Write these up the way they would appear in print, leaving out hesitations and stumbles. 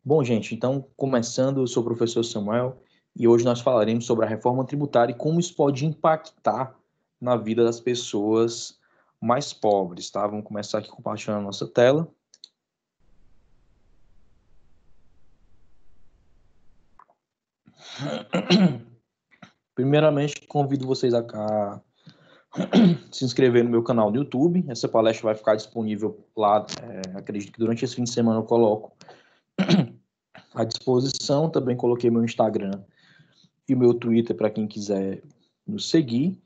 Bom, gente, então, começando, eu sou o professor Samuel e hoje nós falaremos sobre a reforma tributária e como isso pode impactar na vida das pessoas mais pobres, tá? Vamos começar aqui compartilhando a nossa tela. Primeiramente, convido vocês a se inscrever no meu canal no YouTube. Essa palestra vai ficar disponível lá, acredito que durante esse fim de semana eu coloco à disposição. Também coloquei meu Instagram e o meu Twitter para quem quiser nos seguir.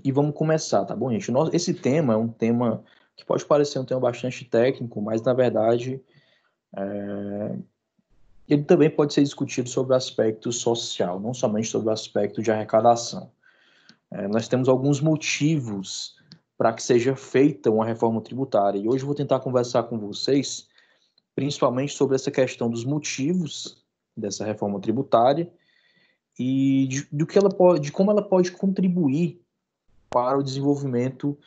E vamos começar, tá bom, gente? Esse tema é um tema que pode parecer um tema bastante técnico, mas, na verdade, ele também pode ser discutido sobre o aspecto social, não somente sobre o aspecto de arrecadação. Nós temos alguns motivos para que seja feita uma reforma tributária, e hoje eu vou tentar conversar com vocês, principalmente sobre essa questão dos motivos dessa reforma tributária e de como ela pode contribuir para o desenvolvimento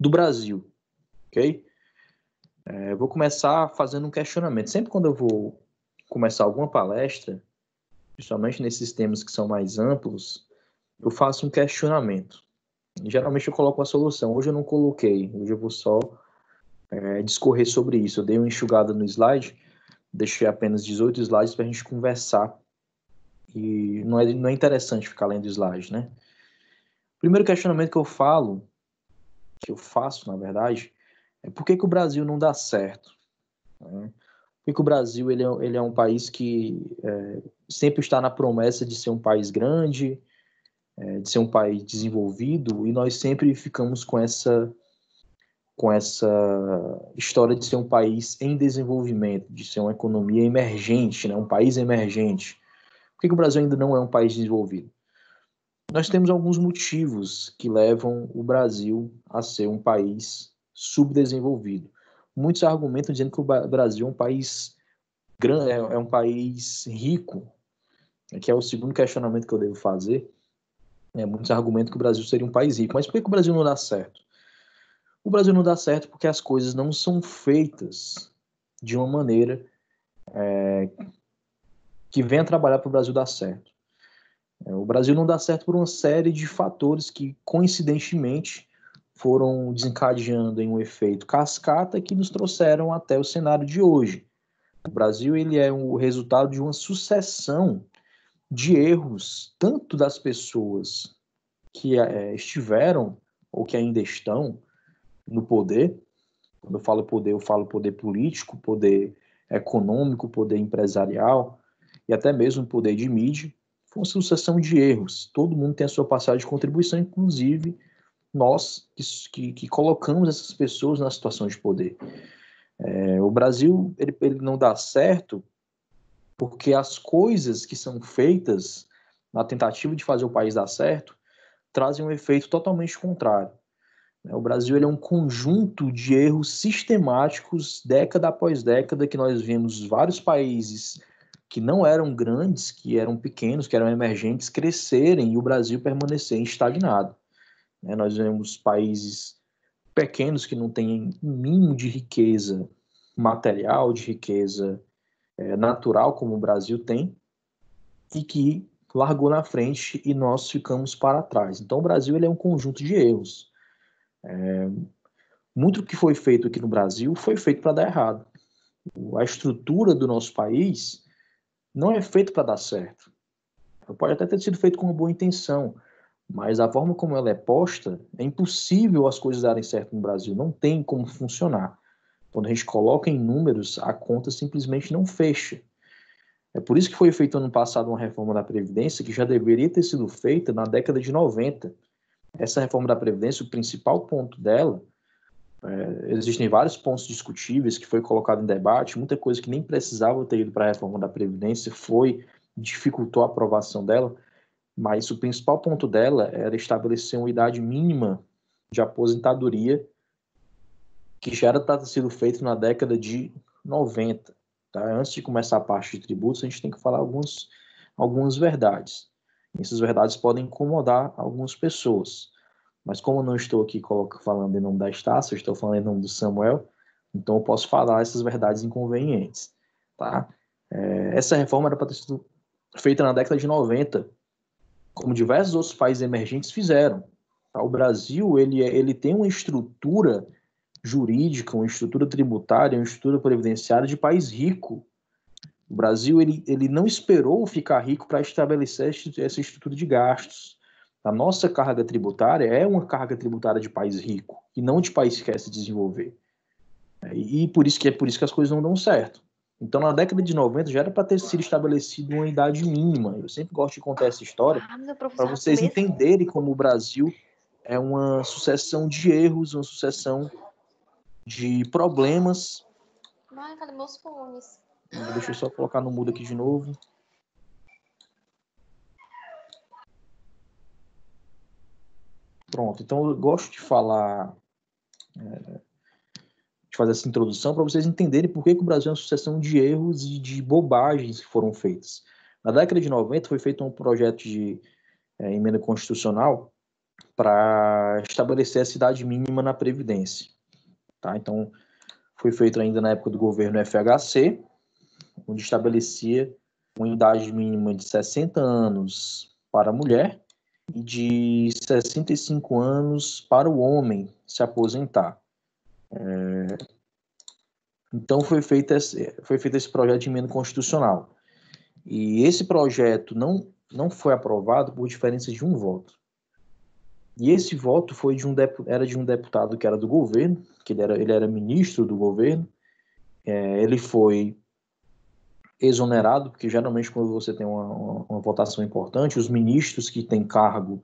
do Brasil, ok? Eu vou começar fazendo um questionamento. Sempre quando eu vou começar alguma palestra, principalmente nesses temas que são mais amplos, eu faço um questionamento. Geralmente eu coloco a solução. Hoje eu não coloquei. Hoje eu vou só discorrer sobre isso. Eu dei uma enxugada no slide, deixei apenas 18 slides para a gente conversar. E não é interessante ficar lendo slide, né? O primeiro questionamento que eu faço, na verdade, é por que o Brasil não dá certo? Né? Porque o Brasil ele é um país que sempre está na promessa de ser um país grande, de ser um país desenvolvido, e nós sempre ficamos com essa história de ser um país em desenvolvimento, de ser uma economia emergente, né? Um país emergente. Por que o Brasil ainda não é um país desenvolvido? Nós temos alguns motivos que levam o Brasil a ser um país subdesenvolvido. Muitos argumentam dizendo que o Brasil é um país grande, é um país rico, que é o segundo questionamento que eu devo fazer. Muitos argumentam que o Brasil seria um país rico, mas por que o Brasil não dá certo? O Brasil não dá certo porque as coisas não são feitas de uma maneira que venha trabalhar para o Brasil dar certo. O Brasil não dá certo por uma série de fatores que, coincidentemente, foram desencadeando em um efeito cascata que nos trouxeram até o cenário de hoje. O Brasil ele é o resultado de uma sucessão de erros, tanto das pessoas que estiveram ou que ainda estão no poder. Quando eu falo poder político, poder econômico, poder empresarial e até mesmo poder de mídia. Foi uma sucessão de erros. Todo mundo tem a sua passagem de contribuição, inclusive nós que colocamos essas pessoas na situação de poder. O Brasil ele não dá certo porque as coisas que são feitas na tentativa de fazer o país dar certo trazem um efeito totalmente contrário. O Brasil ele é um conjunto de erros sistemáticos, década após década, que nós vemos vários países que não eram grandes, que eram pequenos, que eram emergentes, crescerem e o Brasil permanecer estagnado. Nós vemos países pequenos que não têm um mínimo de riqueza material, de riqueza natural, como o Brasil tem, e que largou na frente e nós ficamos para trás. Então, o Brasil ele é um conjunto de erros. Muito do que foi feito aqui no Brasil foi feito para dar errado. A estrutura do nosso país não é feita para dar certo. Pode até ter sido feito com uma boa intenção, mas a forma como ela é posta, é impossível as coisas darem certo no Brasil. Não tem como funcionar. Quando a gente coloca em números, a conta simplesmente não fecha. É por isso que foi feita ano passado uma reforma da Previdência que já deveria ter sido feita na década de 90. Essa reforma da Previdência, o principal ponto dela, existem vários pontos discutíveis que foi colocado em debate, muita coisa que nem precisava ter ido para a reforma da Previdência dificultou a aprovação dela, mas o principal ponto dela era estabelecer uma idade mínima de aposentadoria que já era para ter sido feito na década de 90. Tá? Antes de começar a parte de tributos, a gente tem que falar algumas verdades. Essas verdades podem incomodar algumas pessoas. Mas como eu não estou aqui falando em nome da Estácio, eu estou falando em nome do Samuel, Então, eu posso falar essas verdades inconvenientes. Tá? Essa reforma era para ter sido feita na década de 90, como diversos outros países emergentes fizeram. Tá? O Brasil ele tem uma estrutura jurídica, uma estrutura tributária, uma estrutura previdenciária de país rico. O Brasil ele não esperou ficar rico para estabelecer essa estrutura de gastos. A nossa carga tributária é uma carga tributária de país rico e não de país que quer se desenvolver. E por isso que as coisas não dão certo. Então, na década de 90 já era para ter sido estabelecida uma idade mínima. Eu sempre gosto de contar essa história para vocês entenderem como o Brasil é uma sucessão de erros, uma sucessão de problemas. Mãe, cadê meus fones? Deixa eu só colocar no mudo aqui de novo. Pronto, então eu gosto de falar, de fazer essa introdução para vocês entenderem por que o Brasil é uma sucessão de erros e de bobagens que foram feitas. Na década de 90 foi feito um projeto de emenda constitucional para estabelecer a idade mínima na Previdência. Tá? Então, foi feito ainda na época do governo FHC, onde estabelecia uma idade mínima de 60 anos para a mulher e de 65 anos para o homem se aposentar. Então foi feito esse projeto de emenda constitucional. E esse projeto não foi aprovado por diferença de um voto. E esse voto era de um deputado que era do governo, que ele era ministro do governo. Ele foi exonerado, porque geralmente quando você tem uma votação importante, os ministros que têm cargo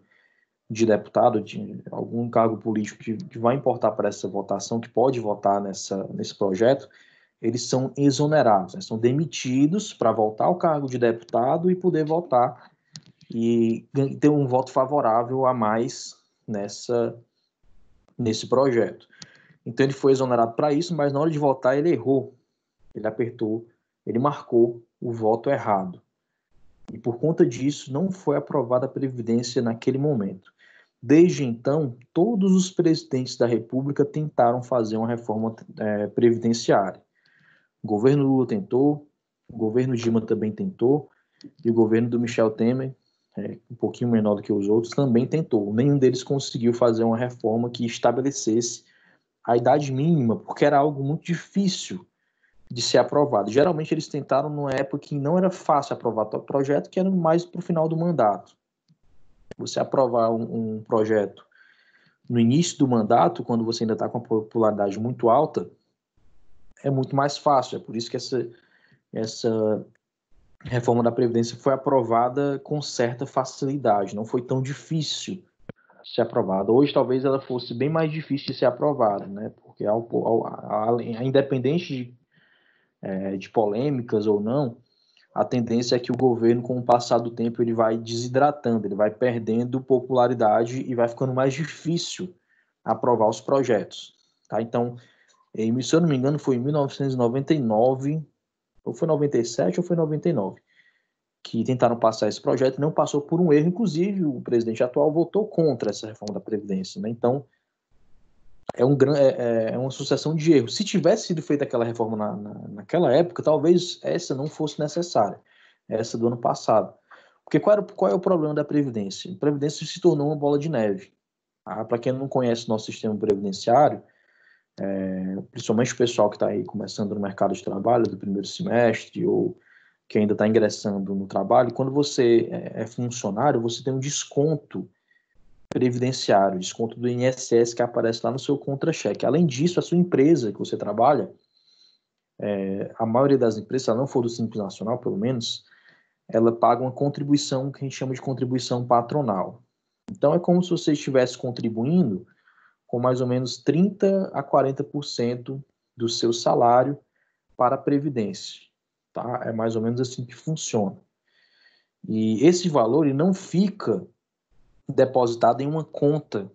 de deputado, de algum cargo político que vai importar para essa votação, que pode votar nesse projeto, eles são exonerados, são demitidos para voltar ao cargo de deputado e poder votar e ter um voto favorável a mais nesse projeto. Então ele foi exonerado para isso, mas na hora de votar ele errou, ele marcou o voto errado. E por conta disso não foi aprovada a Previdência naquele momento. Desde então, todos os presidentes da República tentaram fazer uma reforma previdenciária. O governo Lula tentou, o governo Dilma também tentou, e o governo do Michel Temer, um pouquinho menor do que os outros, também tentou. Nenhum deles conseguiu fazer uma reforma que estabelecesse a idade mínima, porque era algo muito difícil de ser aprovado. Geralmente eles tentaram numa época que não era fácil aprovar o projeto, que era mais para o final do mandato. Você aprovar um projeto no início do mandato, quando você ainda está com a popularidade muito alta, é muito mais fácil. É por isso que essa reforma da Previdência foi aprovada com certa facilidade, não foi tão difícil ser aprovada. Hoje talvez ela fosse bem mais difícil de ser aprovada, né? Porque independente de polêmicas ou não, a tendência é que o governo, com o passar do tempo, ele vai desidratando, ele vai perdendo popularidade e vai ficando mais difícil aprovar os projetos. Tá? Então, se eu não me engano, foi em 1999, ou foi 97 ou foi 99, que tentaram passar esse projeto e não passou por um erro. Inclusive, o presidente atual votou contra essa reforma da Previdência. Né? Então, é uma sucessão de erros. Se tivesse sido feita aquela reforma naquela época, talvez essa não fosse necessária, essa do ano passado. Porque qual é o problema da Previdência? A Previdência se tornou uma bola de neve. Tá? Para quem não conhece nosso sistema previdenciário, principalmente o pessoal que está aí começando no mercado de trabalho do primeiro semestre ou que ainda está ingressando no trabalho, quando você é funcionário, você tem um desconto previdenciário, desconto do INSS que aparece lá no seu contra-cheque. Além disso, a sua empresa que você trabalha, a maioria das empresas, se ela não for do Simples Nacional, pelo menos, ela paga uma contribuição que a gente chama de contribuição patronal. Então, é como se você estivesse contribuindo com mais ou menos 30% a 40% do seu salário para a Previdência. Tá? É mais ou menos assim que funciona. E esse valor ele não fica depositado em uma conta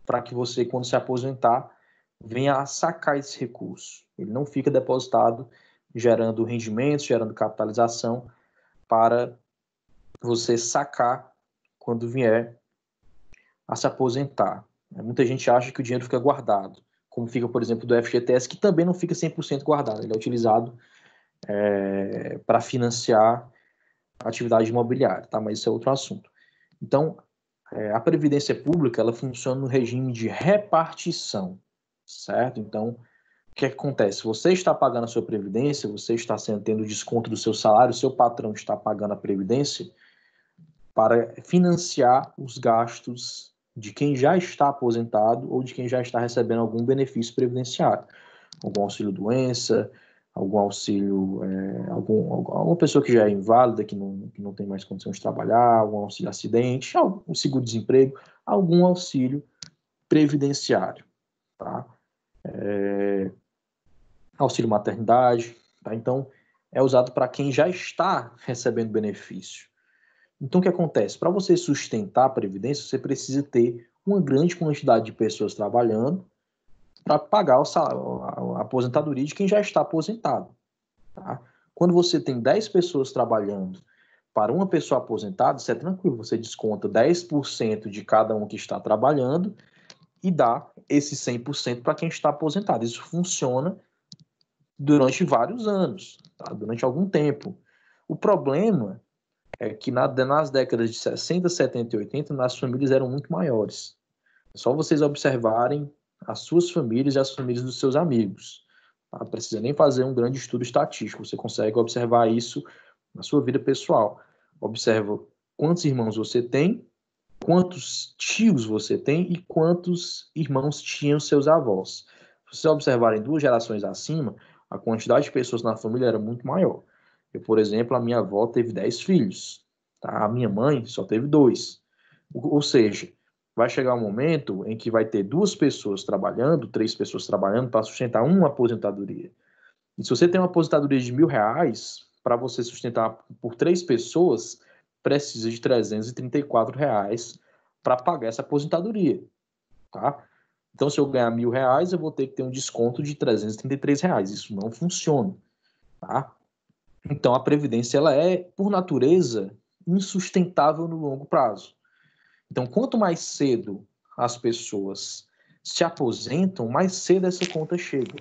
para que você, quando se aposentar, venha a sacar esse recurso. Ele não fica depositado gerando rendimentos, gerando capitalização para você sacar quando vier a se aposentar. Muita gente acha que o dinheiro fica guardado. como fica, por exemplo, do FGTS, que também não fica 100% guardado, ele é utilizado para financiar a atividade imobiliária, tá? Mas isso é outro assunto. Então, a Previdência Pública, ela funciona no regime de repartição, certo? Então, o que acontece? Você está pagando a sua Previdência, você está tendo desconto do seu salário, o seu patrão está pagando a Previdência para financiar os gastos de quem já está aposentado ou de quem já está recebendo algum benefício previdenciário. Algum auxílio-doença, algum auxílio, alguma pessoa que já é inválida, que não tem mais condição de trabalhar, algum auxílio-acidente, um seguro-desemprego, algum auxílio previdenciário, tá? Auxílio-maternidade, tá? Então, é usado para quem já está recebendo benefício. Então, o que acontece? Para você sustentar a Previdência, você precisa ter uma grande quantidade de pessoas trabalhando para pagar a aposentadoria de quem já está aposentado. Tá? Quando você tem 10 pessoas trabalhando para uma pessoa aposentada, isso é tranquilo, você desconta 10% de cada um que está trabalhando e dá esse 100% para quem está aposentado. Isso funciona durante vários anos, tá? Durante algum tempo. O problema é que nas décadas de 60, 70 e 80, as famílias eram muito maiores. É só vocês observarem as suas famílias e as famílias dos seus amigos. Tá? Não precisa nem fazer um grande estudo estatístico, você consegue observar isso na sua vida pessoal. Observa quantos irmãos você tem, quantos tios você tem e quantos irmãos tinham seus avós. Se vocês observarem 2 gerações acima, a quantidade de pessoas na família era muito maior. Eu, por exemplo, a minha avó teve 10 filhos, tá? A minha mãe só teve 2. Ou seja, vai chegar um momento em que vai ter 2 pessoas trabalhando, 3 pessoas trabalhando para sustentar uma aposentadoria. E se você tem uma aposentadoria de R$ 1.000, para você sustentar por 3 pessoas, precisa de R$ 334 para pagar essa aposentadoria, tá? Então, se eu ganhar R$ 1.000, eu vou ter que ter um desconto de R$ 333. Isso não funciona, tá? Então, a Previdência, ela é, por natureza, insustentável no longo prazo. Então, quanto mais cedo as pessoas se aposentam, mais cedo essa conta chega,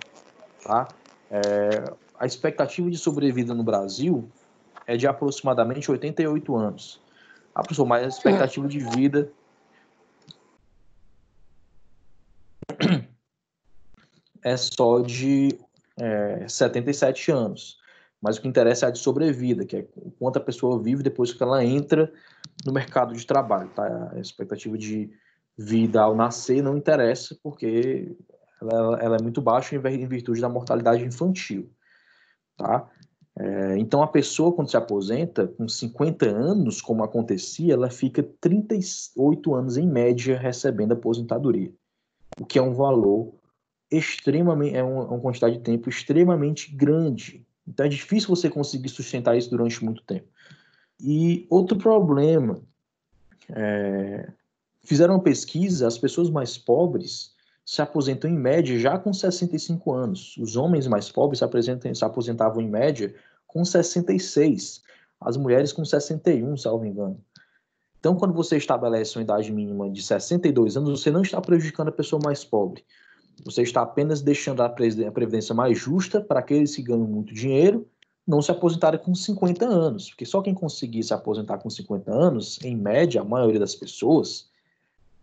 tá? A expectativa de sobrevida no Brasil é de aproximadamente 88 anos. A pessoa mais a expectativa de vida é só de 77 anos. Mas o que interessa é a de sobrevida, que é quanto a pessoa vive depois que ela entra no mercado de trabalho. Tá? A expectativa de vida ao nascer não interessa, porque ela é muito baixa em virtude da mortalidade infantil. Tá? Então, a pessoa, quando se aposenta, com 50 anos, como acontecia, ela fica 38 anos, em média, recebendo aposentadoria, o que é um valor extremamente, uma quantidade de tempo extremamente grande. Então, é difícil você conseguir sustentar isso durante muito tempo. E outro problema, fizeram uma pesquisa, as pessoas mais pobres se aposentam em média já com 65 anos. Os homens mais pobres se aposentavam em média com 66. As mulheres com 61, salvo engano. Então, quando você estabelece uma idade mínima de 62 anos, você não está prejudicando a pessoa mais pobre. Você está apenas deixando a previdência mais justa para aqueles que ganham muito dinheiro não se aposentarem com 50 anos. Porque só quem conseguia se aposentar com 50 anos, em média, a maioria das pessoas,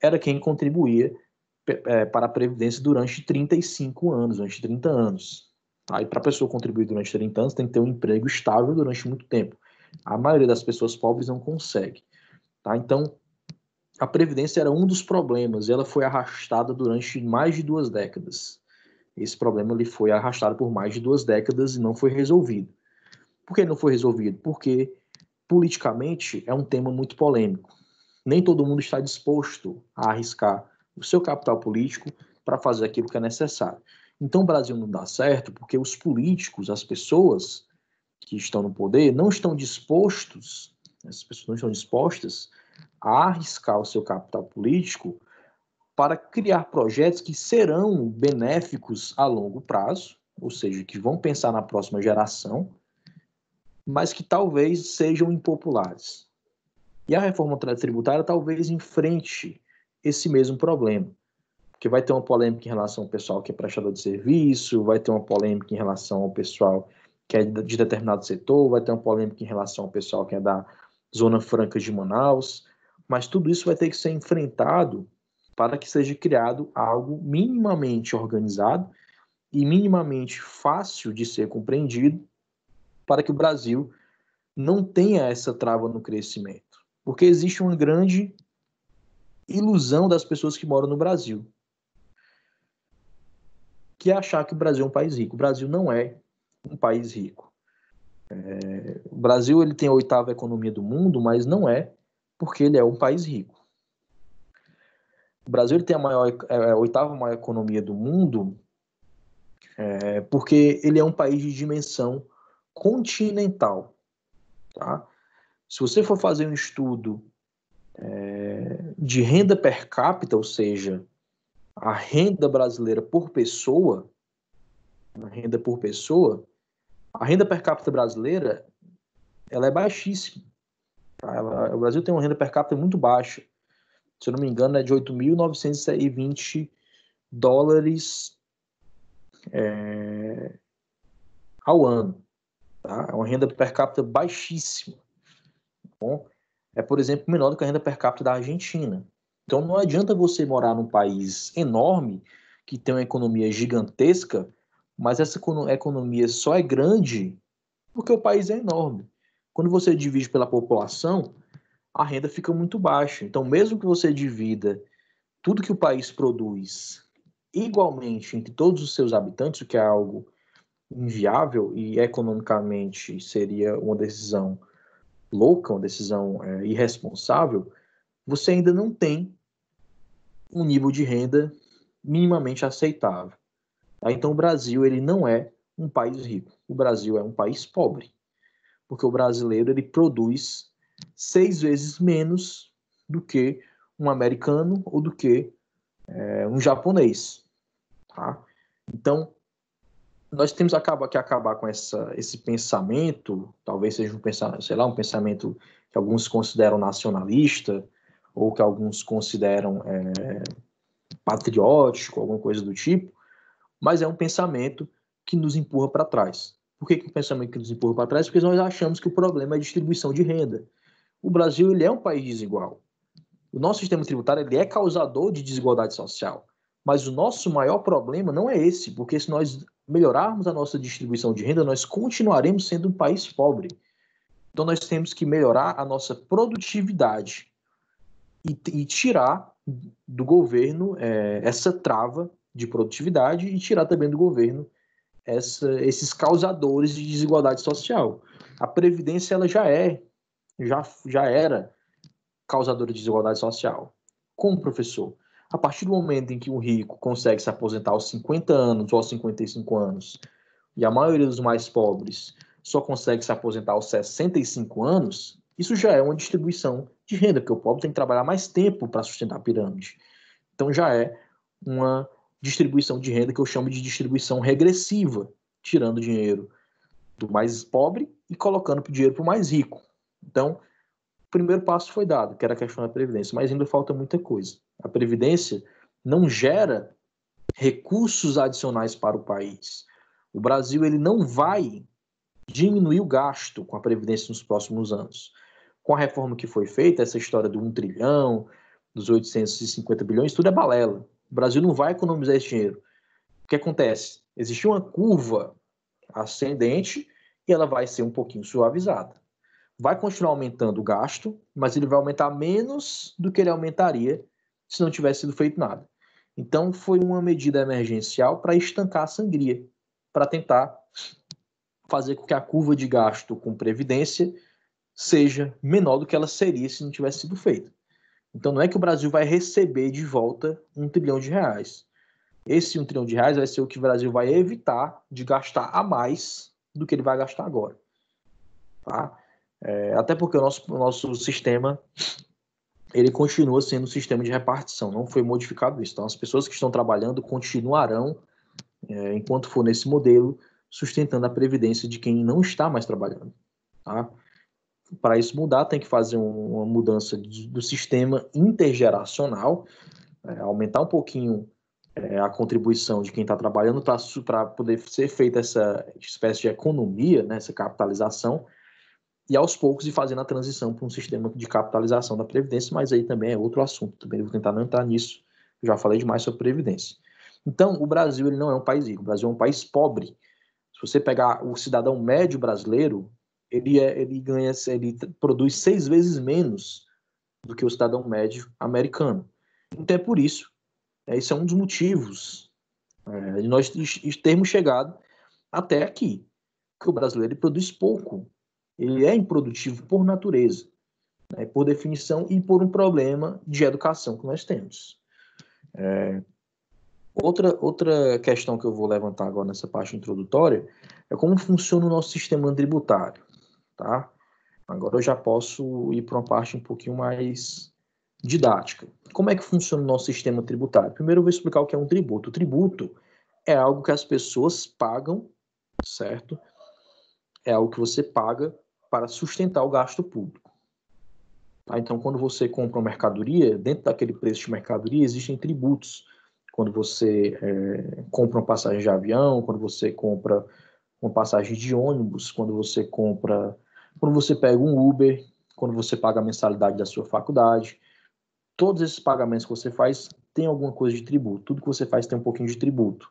era quem contribuía para a Previdência durante 35 anos, durante 30 anos. Tá? E para a pessoa contribuir durante 30 anos, tem que ter um emprego estável durante muito tempo. A maioria das pessoas pobres não consegue. Tá? Então, a Previdência era um dos problemas e ela foi arrastada durante mais de 2 décadas. Esse problema ele foi arrastado por mais de 2 décadas e não foi resolvido. Por que não foi resolvido? Porque, politicamente, é um tema muito polêmico. Nem todo mundo está disposto a arriscar o seu capital político para fazer aquilo que é necessário. Então, o Brasil não dá certo porque os políticos, as pessoas que estão no poder, não estão dispostos, essas pessoas não estão dispostas a arriscar o seu capital político para criar projetos que serão benéficos a longo prazo, ou seja, que vão pensar na próxima geração, mas que talvez sejam impopulares. E a reforma tributária talvez enfrente esse mesmo problema, Porque vai ter uma polêmica em relação ao pessoal que é prestador de serviço, vai ter uma polêmica em relação ao pessoal que é de determinado setor, vai ter uma polêmica em relação ao pessoal que é da Zona Franca de Manaus, mas tudo isso vai ter que ser enfrentado para que seja criado algo minimamente organizado e minimamente fácil de ser compreendido para que o Brasil não tenha essa trava no crescimento. Porque existe uma grande ilusão das pessoas que moram no Brasil, que é achar que o Brasil é um país rico. O Brasil não é um país rico. O Brasil ele tem a 8ª economia do mundo, mas não é porque ele é um país rico. O Brasil ele tem a 8ª maior economia do mundo porque ele é um país de dimensão continental. Tá? Se você for fazer um estudo de renda per capita, ou seja, a renda brasileira por pessoa, a renda per capita brasileira ela é baixíssima. Tá? O Brasil tem uma renda per capita muito baixa. Se eu não me engano, é de 8.920 dólares ao ano. Tá? É uma renda per capita baixíssima. Bom, por exemplo, menor do que a renda per capita da Argentina. Então não adianta você morar num país enorme, que tem uma economia gigantesca, mas essa economia só é grande porque o país é enorme. Quando você divide pela população, a renda fica muito baixa. Então, mesmo que você divida tudo que o país produz igualmente entre todos os seus habitantes, o que é algo inviável e economicamente seria uma decisão louca, uma decisão irresponsável, você ainda não tem um nível de renda minimamente aceitável. Tá? Então, o Brasil ele não é um país rico. O Brasil é um país pobre, porque o brasileiro ele produz 6 vezes menos do que um americano ou do que um japonês. Tá? Então, nós temos que acabar com esse pensamento, talvez seja um pensamento que alguns consideram nacionalista, ou que alguns consideram patriótico, alguma coisa do tipo, mas é um pensamento que nos empurra para trás. Por que um pensamento que nos empurra para trás? Porque nós achamos que o problema é a distribuição de renda. O Brasil ele é um país desigual. O nosso sistema tributário ele é causador de desigualdade social. Mas o nosso maior problema não é esse, porque se nós melhorarmos a nossa distribuição de renda, nós continuaremos sendo um país pobre. Então nós temos que melhorar a nossa produtividade e tirar do governo essa trava de produtividade e tirar também do governo esses causadores de desigualdade social. A Previdência ela já era causadora de desigualdade social. Como, professor? A partir do momento em que um rico consegue se aposentar aos 50 anos ou aos 55 anos, e a maioria dos mais pobres só consegue se aposentar aos 65 anos, isso já é uma distribuição de renda, porque o pobre tem que trabalhar mais tempo para sustentar a pirâmide. Então já é uma distribuição de renda que eu chamo de distribuição regressiva, tirando dinheiro do mais pobre e colocando dinheiro para o mais rico. Então, o primeiro passo foi dado, que era a questão da Previdência, mas ainda falta muita coisa. A Previdência não gera recursos adicionais para o país. O Brasil ele não vai diminuir o gasto com a Previdência nos próximos anos. Com a reforma que foi feita, essa história do 1 trilhão, dos 850 bilhões, tudo é balela. O Brasil não vai economizar esse dinheiro. O que acontece? Existe uma curva ascendente e ela vai ser um pouquinho suavizada. Vai continuar aumentando o gasto, mas ele vai aumentar menos do que ele aumentaria se não tivesse sido feito nada. Então, foi uma medida emergencial para estancar a sangria, para tentar fazer com que a curva de gasto com previdência seja menor do que ela seria se não tivesse sido feita. Então, não é que o Brasil vai receber de volta R$1 trilhão. Esse R$1 trilhão vai ser o que o Brasil vai evitar de gastar a mais do que ele vai gastar agora. Tá? Até porque o nosso sistema ele continua sendo um sistema de repartição, não foi modificado isso. Então, as pessoas que estão trabalhando continuarão, enquanto for nesse modelo, sustentando a previdência de quem não está mais trabalhando. Tá? Para isso mudar, tem que fazer uma mudança do sistema intergeracional, aumentar um pouquinho a contribuição de quem está trabalhando para poder ser feita essa espécie de economia, né, essa capitalização, e aos poucos ir fazendo a transição para um sistema de capitalização da Previdência, mas aí também é outro assunto, também vou tentar não entrar nisso, já falei demais sobre Previdência. Então, o Brasil ele não é um país rico, o Brasil é um país pobre. Se você pegar o cidadão médio brasileiro, ele produz 6 vezes menos do que o cidadão médio americano. Então é por isso, esse é um dos motivos de nós termos chegado até aqui, que o brasileiro produz pouco, ele é improdutivo por natureza, né, por definição e por um problema de educação que nós temos. Outra questão que eu vou levantar agora nessa parte introdutória é como funciona o nosso sistema tributário, tá? Agora eu já posso ir para uma parte um pouquinho mais didática. Como é que funciona o nosso sistema tributário? Primeiro eu vou explicar o que é um tributo. O tributo é algo que as pessoas pagam, certo? É algo que você paga para sustentar o gasto público. Tá? Então, quando você compra uma mercadoria, dentro daquele preço de mercadoria existem tributos. Quando você compra uma passagem de avião, quando você compra uma passagem de ônibus, quando você pega um Uber, quando você paga a mensalidade da sua faculdade, todos esses pagamentos que você faz tem alguma coisa de tributo. Tudo que você faz tem um pouquinho de tributo.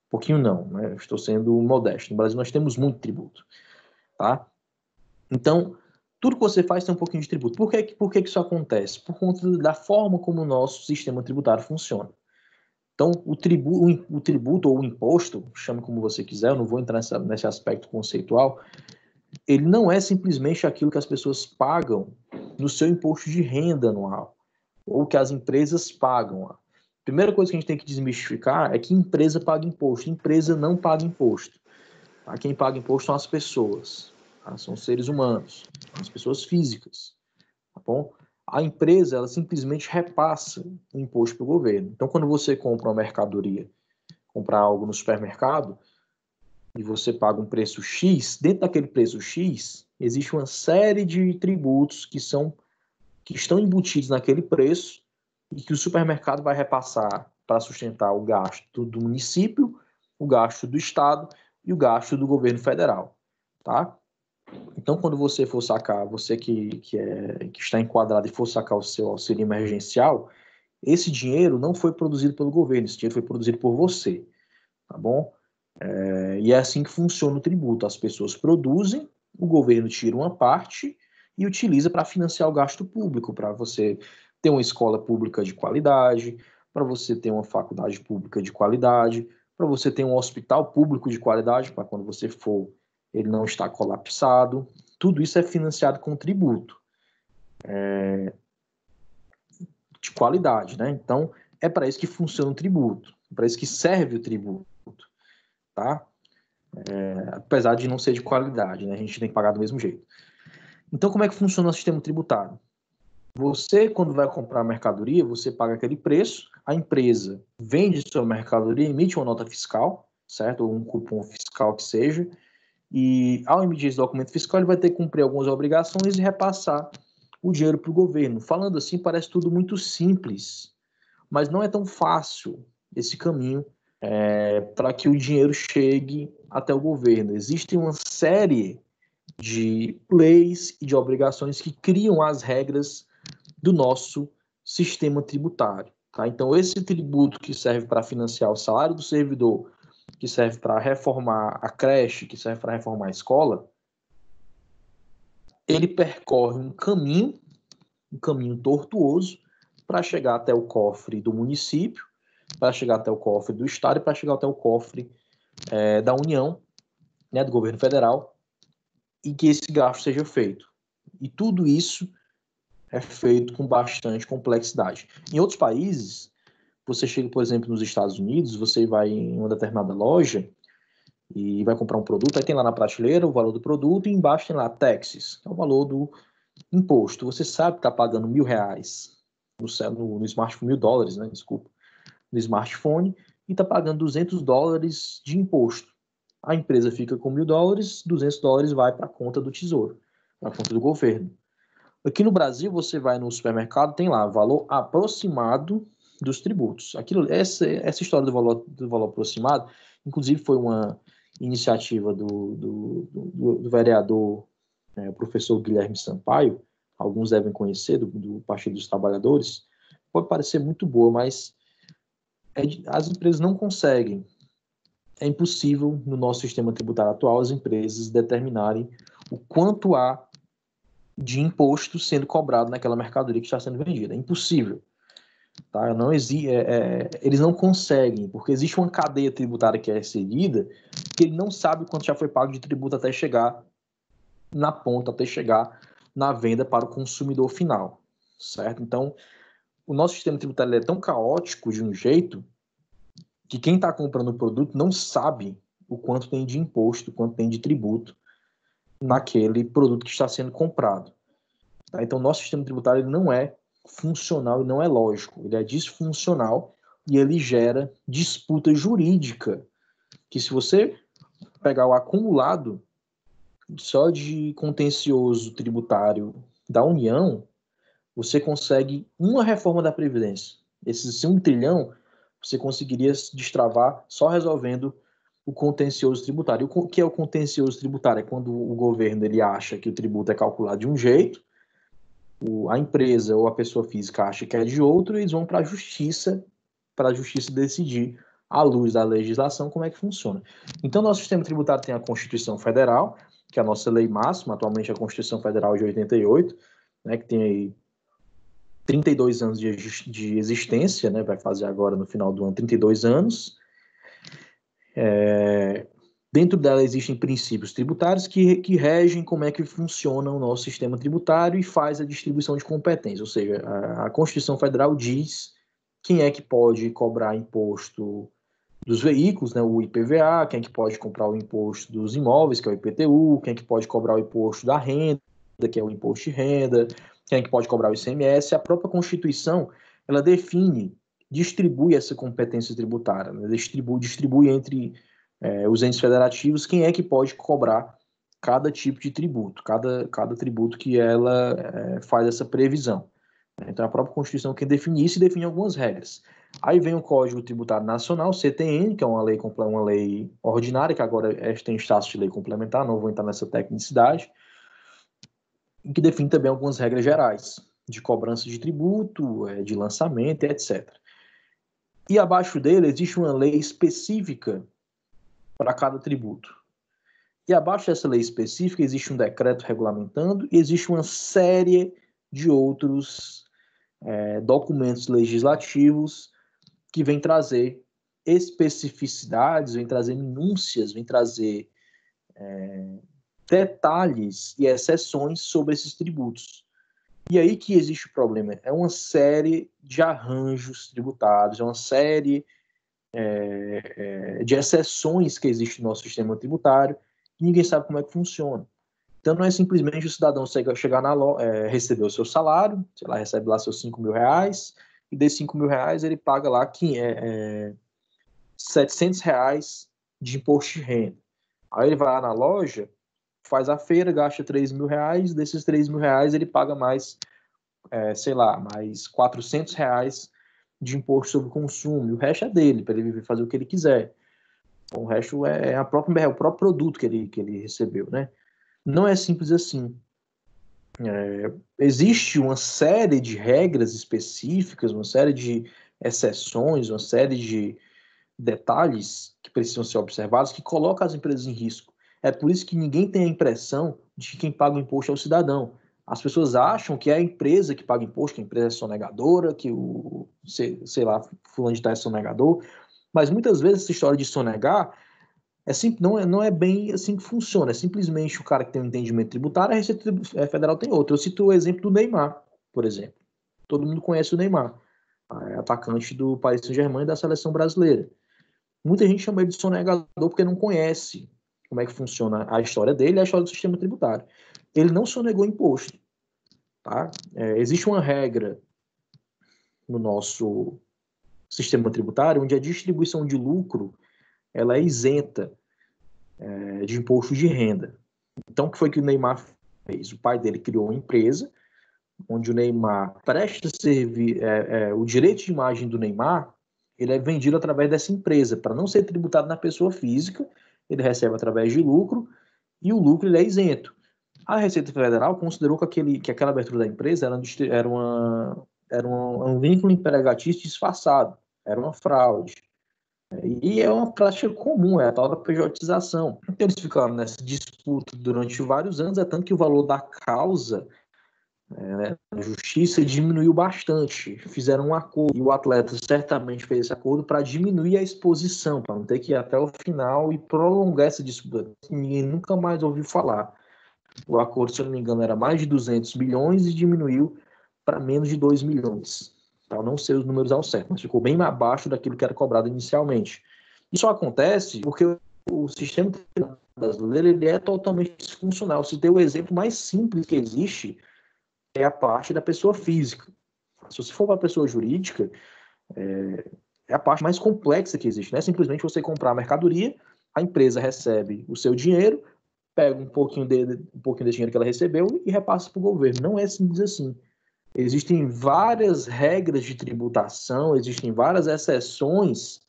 Um pouquinho não, né? Eu estou sendo modesto. No Brasil nós temos muito tributo, tá? Então, tudo que você faz tem um pouquinho de tributo. Por que isso acontece? Por conta da forma como o nosso sistema tributário funciona. Então, o tributo ou o imposto, chame como você quiser, eu não vou entrar nesse aspecto conceitual, ele não é simplesmente aquilo que as pessoas pagam no seu imposto de renda anual, ou que as empresas pagam. A primeira coisa que a gente tem que desmistificar é que empresa paga imposto. Empresa não paga imposto. Tá? Quem paga imposto são as pessoas, tá? São seres humanos, são as pessoas físicas. Tá bom? A empresa, ela simplesmente repassa o imposto para o governo. Então, quando você compra uma mercadoria, comprar algo no supermercado, e você paga um preço X, dentro daquele preço X, existe uma série de tributos que estão embutidos naquele preço e que o supermercado vai repassar para sustentar o gasto do município, o gasto do estado e o gasto do governo federal, tá? Então, quando você for sacar, você que está enquadrado e for sacar o seu auxílio emergencial, esse dinheiro não foi produzido pelo governo, esse dinheiro foi produzido por você, tá bom? E é assim que funciona o tributo. As pessoas produzem, o governo tira uma parte e utiliza para financiar o gasto público, para você ter uma escola pública de qualidade, para você ter uma faculdade pública de qualidade, para você ter um hospital público de qualidade, para quando você for, ele não está colapsado. Tudo isso é financiado com tributo de qualidade, né? Então, é para isso que funciona o tributo, para isso que serve o tributo, tá? Apesar de não ser de qualidade, né? A gente tem que pagar do mesmo jeito. Então, como é que funciona o sistema tributário? Você, quando vai comprar mercadoria, você paga aquele preço, a empresa vende sua mercadoria, emite uma nota fiscal, certo? Ou um cupom fiscal que seja, e ao emitir esse documento fiscal, ele vai ter que cumprir algumas obrigações e repassar o dinheiro para o governo. Falando assim, parece tudo muito simples, mas não é tão fácil esse caminho para que o dinheiro chegue até o governo. Existe uma série de leis e de obrigações que criam as regras do nosso sistema tributário. Tá? Então, esse tributo que serve para financiar o salário do servidor, que serve para reformar a creche, que serve para reformar a escola, ele percorre um caminho tortuoso para chegar até o cofre do município, para chegar até o cofre do estado e para chegar até o cofre da União, né, do governo federal, e que esse gasto seja feito. E tudo isso é feito com bastante complexidade. Em outros países, você chega, por exemplo, nos Estados Unidos, você vai em uma determinada loja e vai comprar um produto, aí tem lá na prateleira o valor do produto e embaixo tem lá taxes, que é o valor do imposto. Você sabe que está pagando R$1.000 no smartphone, US$1.000, né? Desculpa, no smartphone, e está pagando US$200 de imposto. A empresa fica com US$1.000, US$200 vai para a conta do tesouro, para a conta do governo. Aqui no Brasil, você vai no supermercado, tem lá valor aproximado dos tributos. Essa história do valor aproximado, inclusive foi uma iniciativa do vereador, o professor Guilherme Sampaio, alguns devem conhecer, do Partido dos Trabalhadores. Pode parecer muito boa, mas as empresas não conseguem. É impossível, no nosso sistema tributário atual, as empresas determinarem o quanto há de imposto sendo cobrado naquela mercadoria que está sendo vendida. É impossível. Tá? Eles não conseguem, porque existe uma cadeia tributária que é seguida, que ele não sabe quanto já foi pago de tributo até chegar na ponta, até chegar na venda para o consumidor final, certo? Então, o nosso sistema tributário é tão caótico de um jeito que quem está comprando o produto não sabe o quanto tem de imposto, o quanto tem de tributo naquele produto que está sendo comprado. Tá? Então, o nosso sistema tributário ele não é funcional e não é lógico. Ele é disfuncional e ele gera disputa jurídica, que se você pegar o acumulado só de contencioso tributário da União, você consegue uma reforma da Previdência. Esses 1 trilhão, você conseguiria destravar só resolvendo o contencioso tributário. O que é o contencioso tributário? É quando o governo ele acha que o tributo é calculado de um jeito, a empresa ou a pessoa física acha que é de outro, e eles vão para a justiça decidir, à luz da legislação, como é que funciona. Então, nosso sistema tributário tem a Constituição Federal, que é a nossa lei máxima, atualmente a Constituição Federal de 88, né, que tem aí 32 anos de existência, né, vai fazer agora no final do ano 32 anos. Dentro dela existem princípios tributários que regem como é que funciona o nosso sistema tributário e faz a distribuição de competências, ou seja, a Constituição Federal diz quem é que pode cobrar imposto dos veículos, né, o IPVA, quem é que pode comprar o imposto dos imóveis, que é o IPTU, quem é que pode cobrar o imposto da renda, que é o imposto de renda, quem é que pode cobrar o ICMS. A própria Constituição, ela distribui essa competência tributária, né, distribui entre os entes federativos quem é que pode cobrar cada tipo de tributo, cada tributo que ela faz essa previsão. Então, a própria Constituição que define isso e define algumas regras. Aí vem o Código Tributário Nacional, CTN, que é uma lei ordinária, que agora tem status de lei complementar, não vou entrar nessa tecnicidade, e que define também algumas regras gerais de cobrança de tributo, de lançamento, etc. E abaixo dele existe uma lei específica para cada tributo. E abaixo dessa lei específica existe um decreto regulamentando e existe uma série de outros documentos legislativos que vem trazer especificidades, vem trazer minúcias, vem trazer detalhes e exceções sobre esses tributos. E aí que existe o problema. É uma série de arranjos tributários, é uma série de exceções que existe no nosso sistema tributário e ninguém sabe como é que funciona. Então não é simplesmente o cidadão chegar na loja, receber o seu salário, sei lá, recebe lá seus 5 mil reais, e desses 5 mil reais ele paga lá R$700 de imposto de renda. Aí ele vai lá na loja, faz a feira, gasta 3 mil reais, desses 3 mil reais ele paga mais, sei lá, mais R$400 de imposto sobre o consumo, e o resto é dele, para ele fazer o que ele quiser. Então, o resto é o próprio produto que ele recebeu, né? Não é simples assim. Existe uma série de regras específicas, uma série de exceções, uma série de detalhes que precisam ser observados que colocam as empresas em risco. É por isso que ninguém tem a impressão de que quem paga o imposto é o cidadão. As pessoas acham que é a empresa que paga imposto, que a empresa é sonegadora, que sei lá, fulano de tal é sonegador, mas muitas vezes essa história de sonegar não é bem assim que funciona. É simplesmente o cara que tem um entendimento tributário, a Receita Federal tem outro. Eu cito o exemplo do Neymar, por exemplo. Todo mundo conhece o Neymar, atacante do Paris Saint-Germain e da seleção brasileira. Muita gente chama ele de sonegador porque não conhece como é que funciona a história dele e a história do sistema tributário. Ele não sonegou imposto. Tá? Existe uma regra no nosso sistema tributário onde a distribuição de lucro ela é isenta de imposto de renda. Então, o que foi que o Neymar fez? O pai dele criou uma empresa onde o Neymar presta servir, o direito de imagem do Neymar, ele é vendido através dessa empresa, para não ser tributado na pessoa física, ele recebe através de lucro, e o lucro ele é isento. A Receita Federal considerou que aquela abertura da empresa era um vínculo empregatício disfarçado, era uma fraude. E é uma prática comum, é a tal da pejotização. Então eles ficaram nessa disputa durante vários anos, é tanto que o valor da causa, a justiça, diminuiu bastante. Fizeram um acordo, e o atleta certamente fez esse acordo para diminuir a exposição, para não ter que ir até o final e prolongar essa disputa. Ninguém nunca mais ouviu falar. O acordo, se eu não me engano, era mais de 200 milhões e diminuiu para menos de 2 milhões. Eu não sei os números ao certo, mas ficou bem abaixo daquilo que era cobrado inicialmente. Isso acontece porque o sistema brasileiro ele é totalmente disfuncional. Se tem o exemplo mais simples que existe, é a parte da pessoa física. Se você for para a pessoa jurídica, é a parte mais complexa que existe. Não é simplesmente você comprar a mercadoria, a empresa recebe o seu dinheiro, pega um pouquinho desse dinheiro que ela recebeu e repassa para o governo. Não é simples assim. Existem várias regras de tributação, existem várias exceções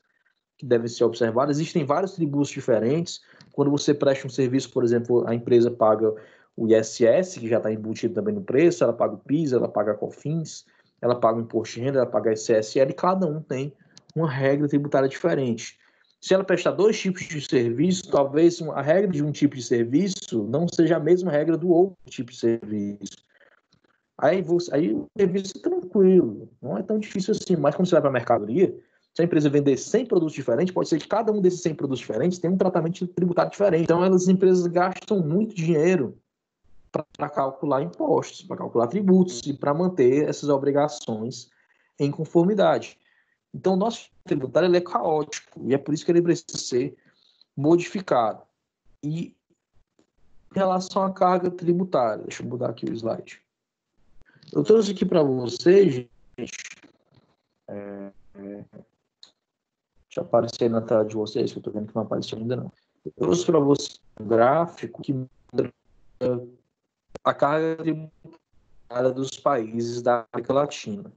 que devem ser observadas, existem vários tributos diferentes. Quando você presta um serviço, por exemplo, a empresa paga o ISS, que já está embutido também no preço, ela paga o PIS, ela paga a COFINS, ela paga o imposto de renda, ela paga a CSL, e cada um tem uma regra tributária diferente. Se ela prestar dois tipos de serviço, talvez a regra de um tipo de serviço não seja a mesma regra do outro tipo de serviço. Aí o serviço é tranquilo, não é tão difícil assim. Mas quando você vai para a mercadoria, se a empresa vender 100 produtos diferentes, pode ser que cada um desses 100 produtos diferentes tenha um tratamento tributário diferente. Então, as empresas gastam muito dinheiro para calcular impostos, para calcular tributos e para manter essas obrigações em conformidade. Então, o nosso tributário ele é caótico e é por isso que ele precisa ser modificado. E em relação à carga tributária, deixa eu mudar aqui o slide. Eu trouxe aqui para vocês, gente, deixa eu aparecer na tela de vocês, que eu estou vendo que não apareceu ainda não. Eu trouxe para vocês um gráfico que mostra a carga tributária dos países da América Latina.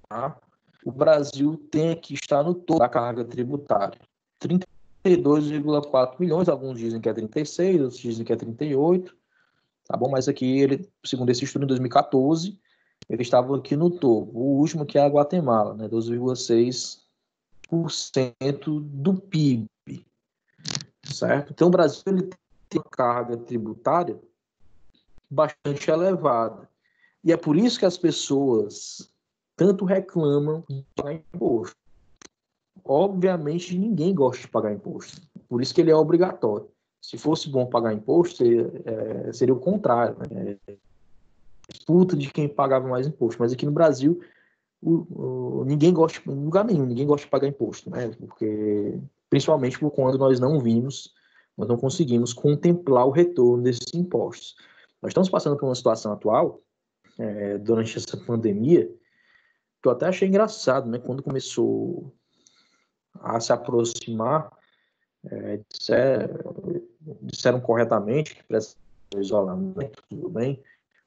Tá? O Brasil tem que estar no topo da carga tributária. 32,4 milhões, alguns dizem que é 36, outros dizem que é 38. Tá bom? Mas aqui, segundo esse estudo, em 2014, eles estavam aqui no topo. O último que é a Guatemala, né? 12,6% do PIB. Certo? Então, o Brasil ele tem uma carga tributária bastante elevada. E é por isso que as pessoas tanto reclamam de pagar imposto. Obviamente, ninguém gosta de pagar imposto. Por isso que ele é obrigatório. Se fosse bom pagar imposto, seria o contrário, né? Disputa de quem pagava mais imposto. Mas aqui no Brasil, ninguém gosta, em lugar nenhum, ninguém gosta de pagar imposto, né? Porque, principalmente por quando nós não conseguimos contemplar o retorno desses impostos. Nós estamos passando por uma situação atual, durante essa pandemia, que eu até achei engraçado, né? Quando começou a se aproximar, disseram corretamente que precisa do isolamento, tudo bem,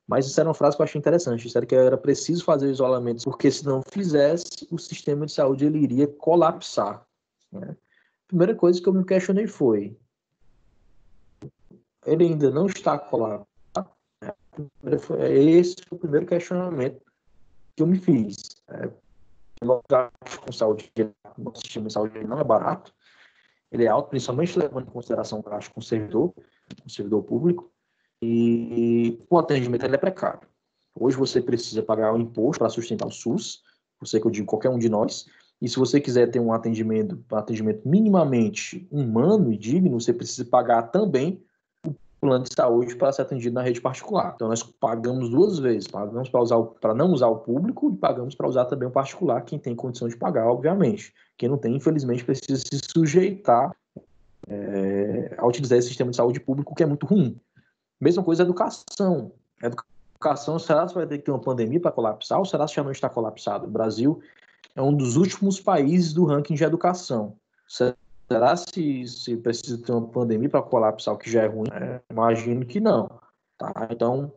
mas disseram uma frase que eu achei interessante, disseram que era preciso fazer o isolamento, porque se não fizesse, o sistema de saúde ele iria colapsar. Né? A primeira coisa que eu me questionei foi, ele ainda não está colapsado? Esse foi o primeiro questionamento que eu me fiz. O gasto com saúde, o sistema de saúde não é barato, ele é alto, principalmente levando em consideração o gasto com servidor público, e o atendimento ele é precário. Hoje você precisa pagar um imposto para sustentar o SUS, você que eu digo qualquer um de nós, e se você quiser ter um atendimento minimamente humano e digno, você precisa pagar também o plano de saúde para ser atendido na rede particular. Então nós pagamos duas vezes, pagamos para não usar o público e pagamos para usar também o particular, quem tem condição de pagar, obviamente. Quem não tem, infelizmente, precisa se sujeitar a utilizar esse sistema de saúde público, que é muito ruim. Mesma coisa a educação. Educação, será que vai ter que ter uma pandemia para colapsar ou será que já não está colapsado? O Brasil é um dos últimos países do ranking de educação. Será se precisa ter uma pandemia para colapsar o que já é ruim? Imagino que não. Tá? Então,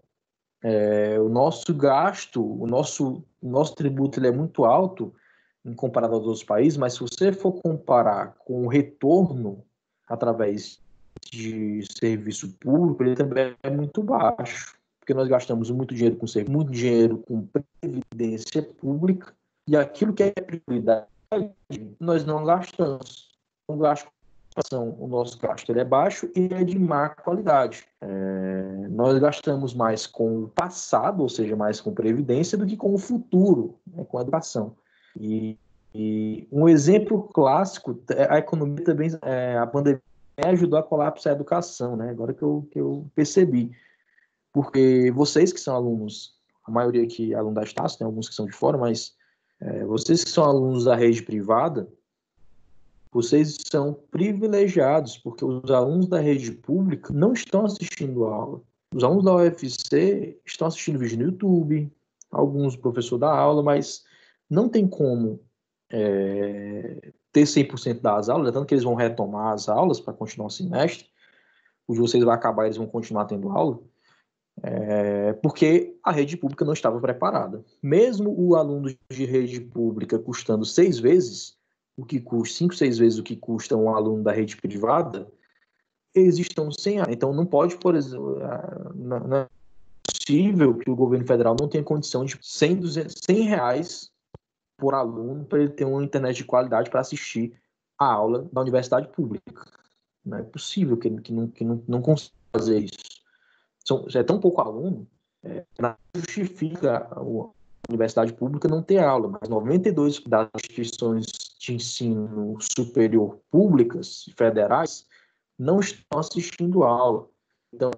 O nosso gasto, o nosso tributo ele é muito alto em comparado aos outros países, mas se você for comparar com o retorno através de serviço público, ele também é muito baixo, porque nós gastamos muito dinheiro com serviço, muito dinheiro com previdência pública, e aquilo que é prioridade, nós não gastamos. O nosso gasto ele é baixo e é de má qualidade. Nós gastamos mais com o passado, ou seja, mais com previdência, do que com o futuro, né, com a educação. E um exemplo clássico, a economia também, a pandemia ajudou a colapsar a educação, né? Agora que eu percebi. Porque vocês que são alunos, a maioria aqui é aluno da Estácio, tem alguns que são de fora, mas vocês que são alunos da rede privada, vocês são privilegiados, porque os alunos da rede pública não estão assistindo a aula. Os alunos da UFC estão assistindo vídeo no YouTube, alguns professor da aula, mas não tem como ter 100% das aulas, tanto que eles vão retomar as aulas para continuar o semestre, o de vocês vai acabar, eles vão continuar tendo aula, porque a rede pública não estava preparada. Mesmo o aluno de rede pública custando 6 vezes o que custa, 5, 6 vezes o que custa um aluno da rede privada, eles estão sem. Então não pode, por exemplo, não é possível que o governo federal não tenha condição de 100, 200, 100 reais por aluno para ele ter uma internet de qualidade para assistir a aula da universidade pública. Não é possível que não consiga fazer isso. É tão pouco aluno, nada justifica a universidade pública não ter aula, mas 92% das instituições de ensino superior públicas federais não estão assistindo a aula. Então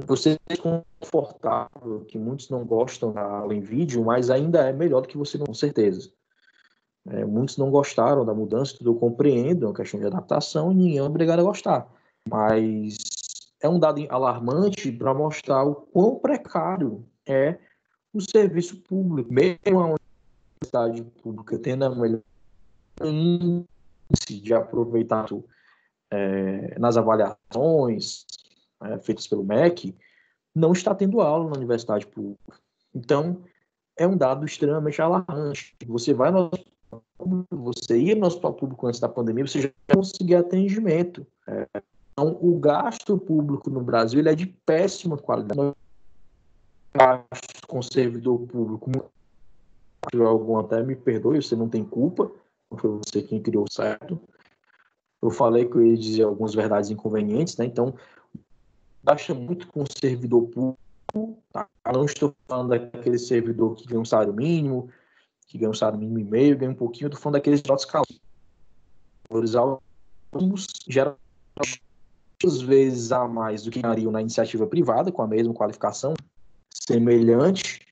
você é confortável, que muitos não gostam da aula em vídeo, mas ainda é melhor do que você não, com certeza. Muitos não gostaram da mudança, tudo eu compreendo, é uma questão de adaptação e ninguém é obrigado a gostar. Mas é um dado alarmante para mostrar o quão precário é o serviço público. Mesmo a universidade pública tendo a melhor índice de aproveitamento nas avaliações feitas pelo MEC, não está tendo aula na universidade pública. Então, é um dado extremamente alarmante. Você ia no hospital público antes da pandemia, você já conseguia atendimento. Então, o gasto público no Brasil ele é de péssima qualidade. Gastos com servidor público, algum até me perdoe, você não tem culpa, não foi você quem criou o certo. Eu falei que eu ia dizer algumas verdades inconvenientes, né? Então, gasta muito com servidor público, tá? Não estou falando daquele servidor que ganha um salário mínimo, que ganha um salário mínimo e meio, ganha um pouquinho, eu estou falando daqueles de altos escalões. Valorizar os geralmente muitas vezes a mais do que ganhariam na iniciativa privada, com a mesma qualificação, semelhante,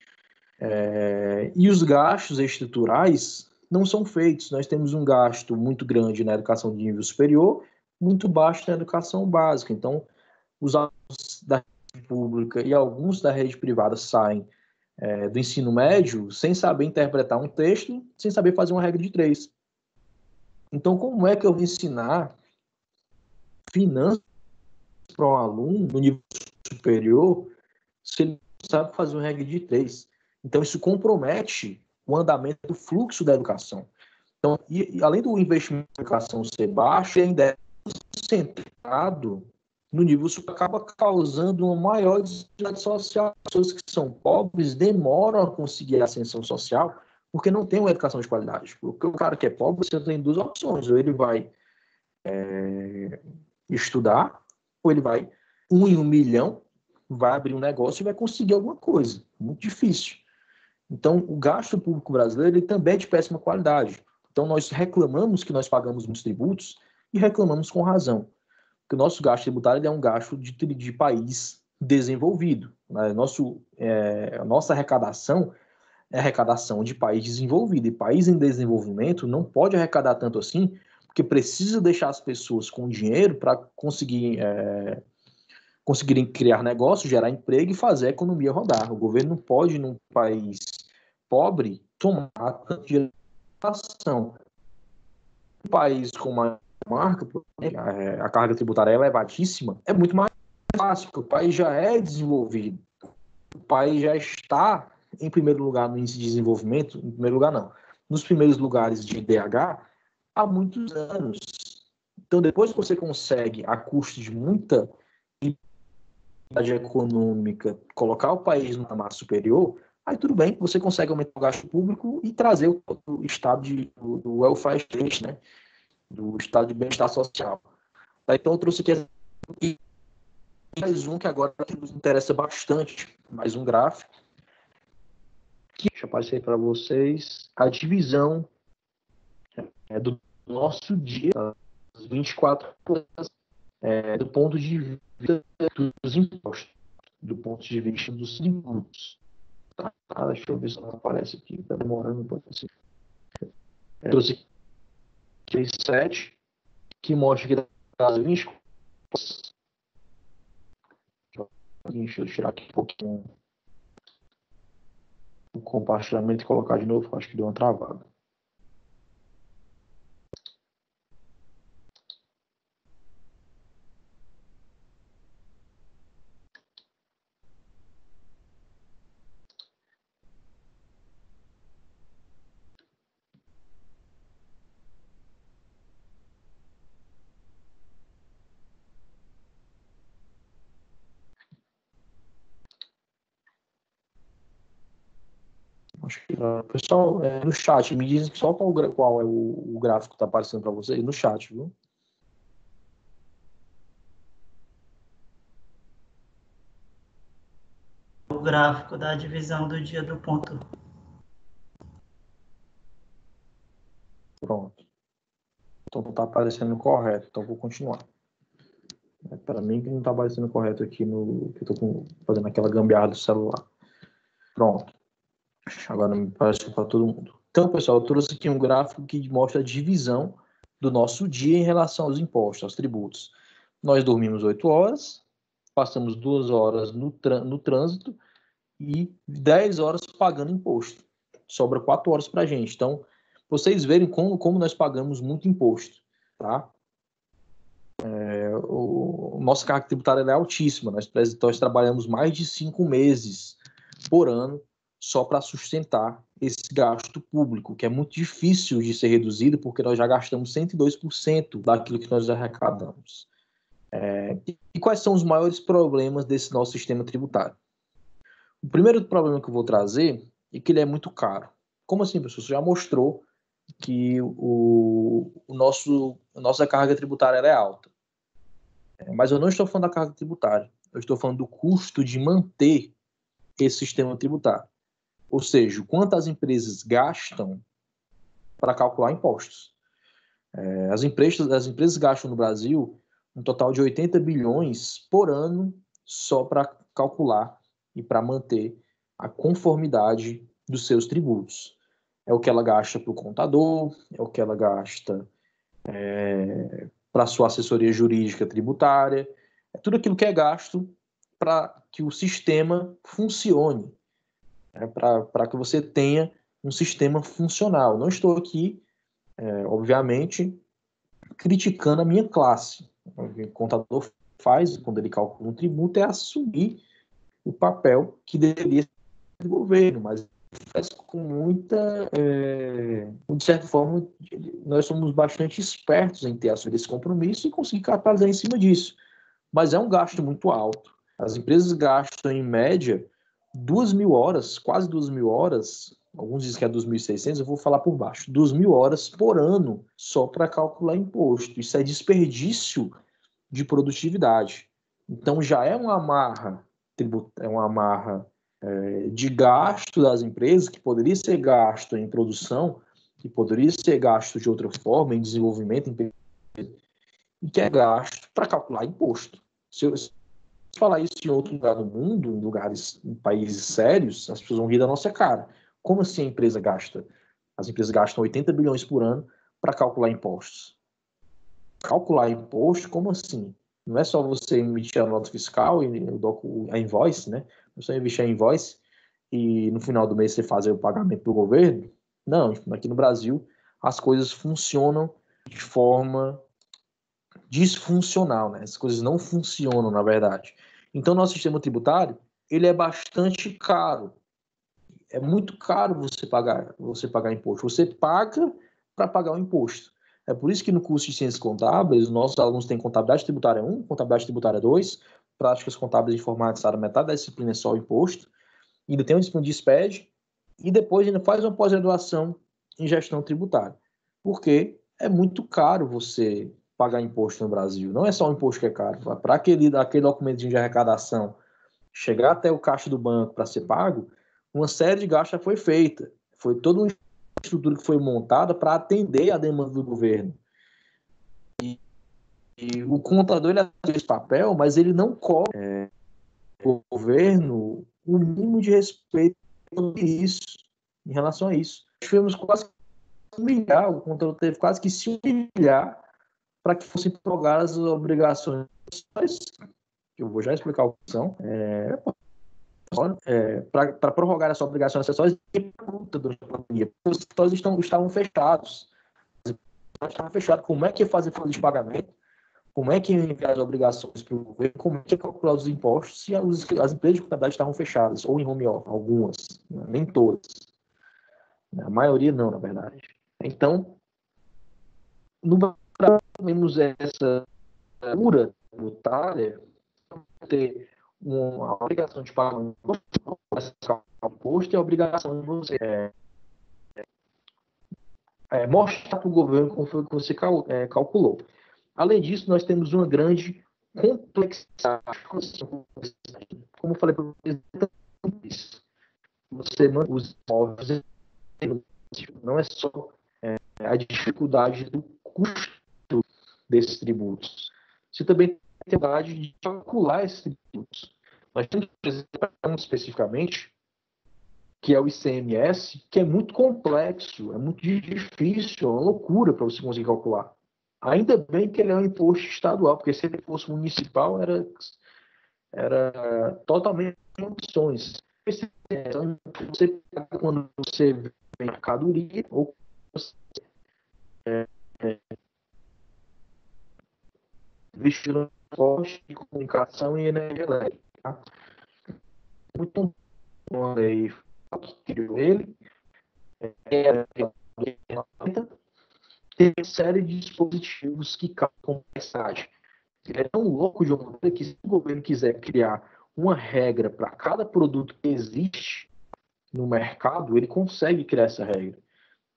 e os gastos estruturais não são feitos. Nós temos um gasto muito grande na educação de nível superior, muito baixo na educação básica. Então, os alunos da rede pública e alguns da rede privada saem do ensino médio sem saber interpretar um texto, sem saber fazer uma regra de 3. Então, como é que eu vou ensinar finanças para um aluno no nível superior se ele não sabe fazer uma regra de 3? Então, isso compromete o andamento do fluxo da educação. Então, além do investimento em educação ser baixo, ele ainda é concentrado no nível superior, acaba causando uma maior desigualdade social. As pessoas que são pobres demoram a conseguir a ascensão social porque não tem uma educação de qualidade. Porque o cara que é pobre, você tem 2 opções. Ou ele vai estudar, ou ele vai, 1 em 1 milhão, vai abrir um negócio e vai conseguir alguma coisa. Muito difícil. Então, o gasto público brasileiro ele também é de péssima qualidade. Então, nós reclamamos que nós pagamos muitos tributos e reclamamos com razão. Porque o nosso gasto tributário é um gasto de país desenvolvido. Né? A nossa arrecadação é arrecadação de país desenvolvido. E país em desenvolvimento não pode arrecadar tanto assim, porque precisa deixar as pessoas com dinheiro para conseguirem criar negócios, gerar emprego e fazer a economia rodar. O governo não pode, num país pobre, tomar tanto de educação. Um país com uma marca, a carga tributária é elevadíssima, é muito mais fácil, porque o país já é desenvolvido. o país já está em primeiro lugar no índice de desenvolvimento, em primeiro lugar não, nos primeiros lugares de IDH há muitos anos. Então, depois que você consegue, a custo de muita econômica, colocar o país no patamar superior, aí tudo bem, você consegue aumentar o gasto público e trazer o estado do welfare state, né? Do estado de bem-estar social. Então, eu trouxe aqui mais um que agora nos interessa bastante, mais um gráfico. Deixa eu passar para vocês a divisão do nosso dia, das 24 horas, do ponto de vista dos impostos, do ponto de vista dos tributos. Tá? Deixa eu ver se ela aparece aqui, está demorando um pouco assim. Eu trouxe aqui 7, que mostra que das 24 horas. Deixa eu tirar aqui um pouquinho o compartilhamento e colocar de novo, acho que deu uma travada. Acho que, pessoal, no chat, me dizem só qual é o gráfico que está aparecendo para vocês no chat, viu? O gráfico da divisão do dia do ponto. Pronto. Então não está aparecendo correto, então vou continuar. Para mim que não está aparecendo correto aqui no que eu estou fazendo aquela gambiarra do celular. Pronto. Agora me parece para todo mundo. Então, pessoal, eu trouxe aqui um gráfico que mostra a divisão do nosso dia em relação aos impostos, aos tributos. Nós dormimos 8 horas, passamos 2 horas no trânsito e 10 horas pagando imposto. Sobra 4 horas para a gente. Então, vocês verem como nós pagamos muito imposto, tá? Nossa carga tributária é altíssima. Nós trabalhamos mais de 5 meses por ano só para sustentar esse gasto público, que é muito difícil de ser reduzido, porque nós já gastamos 102% daquilo que nós arrecadamos. E quais são os maiores problemas desse nosso sistema tributário? O primeiro problema que eu vou trazer é que ele é muito caro. Como assim, professor? Você já mostrou que a nossa carga tributária é alta. Mas eu não estou falando da carga tributária. Eu estou falando do custo de manter esse sistema tributário. Ou seja, o quanto as empresas gastam para calcular impostos. As empresas gastam no Brasil um total de 80 bilhões por ano só para calcular e para manter a conformidade dos seus tributos. É o que ela gasta para o contador, é o que ela gasta para sua assessoria jurídica tributária, é tudo aquilo que é gasto para que o sistema funcione, para que você tenha um sistema funcional. Não estou aqui, obviamente, criticando a minha classe. O que o contador faz quando ele calcula um tributo é assumir o papel que deveria ser do governo, mas faz com muita, de certa forma, nós somos bastante espertos em ter assumido esse compromisso e conseguir capitalizar em cima disso. Mas é um gasto muito alto. As empresas gastam, em média, 2.000 horas, quase 2.000 horas, alguns dizem que é 2.600, eu vou falar por baixo, 2.000 horas por ano só para calcular imposto. Isso é desperdício de produtividade. Então já é uma amarra, de gasto das empresas, que poderia ser gasto em produção, que poderia ser gasto de outra forma, em desenvolvimento, e que é gasto para calcular imposto. Se eu falar isso em outro lugar do mundo, em países sérios, as pessoas vão rir da nossa cara. Como assim a empresa gasta? As empresas gastam 80 bilhões por ano para calcular impostos. Calcular imposto, como assim? Não é só você emitir a nota fiscal e a invoice, né? Você emitir a invoice e no final do mês você fazer o pagamento para o governo. Não, aqui no Brasil as coisas funcionam de forma disfuncional, né? As coisas não funcionam, na verdade. Então, nosso sistema tributário, ele é bastante caro. É muito caro você pagar imposto. Você paga para pagar o imposto. É por isso que no curso de Ciências Contábeis, nossos alunos têm Contabilidade Tributária 1, Contabilidade Tributária 2, Práticas Contábeis Informatizadas, metade da disciplina é só o imposto, ainda tem uma disciplina de SPED, e depois ainda faz uma pós-graduação em Gestão Tributária. Porque é muito caro você pagar imposto no Brasil. Não é só o imposto que é caro. Para aquele documentinho de arrecadação chegar até o caixa do banco para ser pago, uma série de gastos já foi feita. Foi toda uma estrutura que foi montada para atender a demanda do governo. E o contador ele faz esse papel, mas ele não cobra o governo o mínimo de respeito sobre isso, em relação a isso. Tivemos quase que humilhar, o contador teve quase que se humilhar para que fossem prorrogadas as obrigações, que eu vou já explicar o que são, para prorrogar as obrigações acessórias durante a pandemia. Os escritórios estavam fechados. Como é que ia fazer folha de pagamento? Como é que ia enviar as obrigações para o governo? Como é que ia calcular os impostos se as empresas de contabilidade estavam fechadas, ou em home office, algumas, nem todas. A maioria não, na verdade. Então, no Brasil, temos essa cultura tributária ter uma obrigação de pagar um imposto e a obrigação de você mostrar para o governo como foi que você calculou. Além disso, nós temos uma grande complexidade. Como eu falei para vocês, você manda os imóveis, não é só a dificuldade do custo desses tributos. Você também tem a dificuldade de calcular esses tributos. Nós temos, por exemplo, especificamente, que é o ICMS, que é muito complexo, é muito difícil, é uma loucura para você conseguir calcular. Ainda bem que ele é um imposto estadual, porque se ele fosse municipal, era totalmente condições. Você paga quando você vende mercadoria ou você investir transporte de comunicação e energia elétrica. Tá? Muito bom aí que criou ele. Tem uma série de dispositivos que causam complexidade. Ele é tão louco de uma maneira que, se o governo quiser criar uma regra para cada produto que existe no mercado, ele consegue criar essa regra.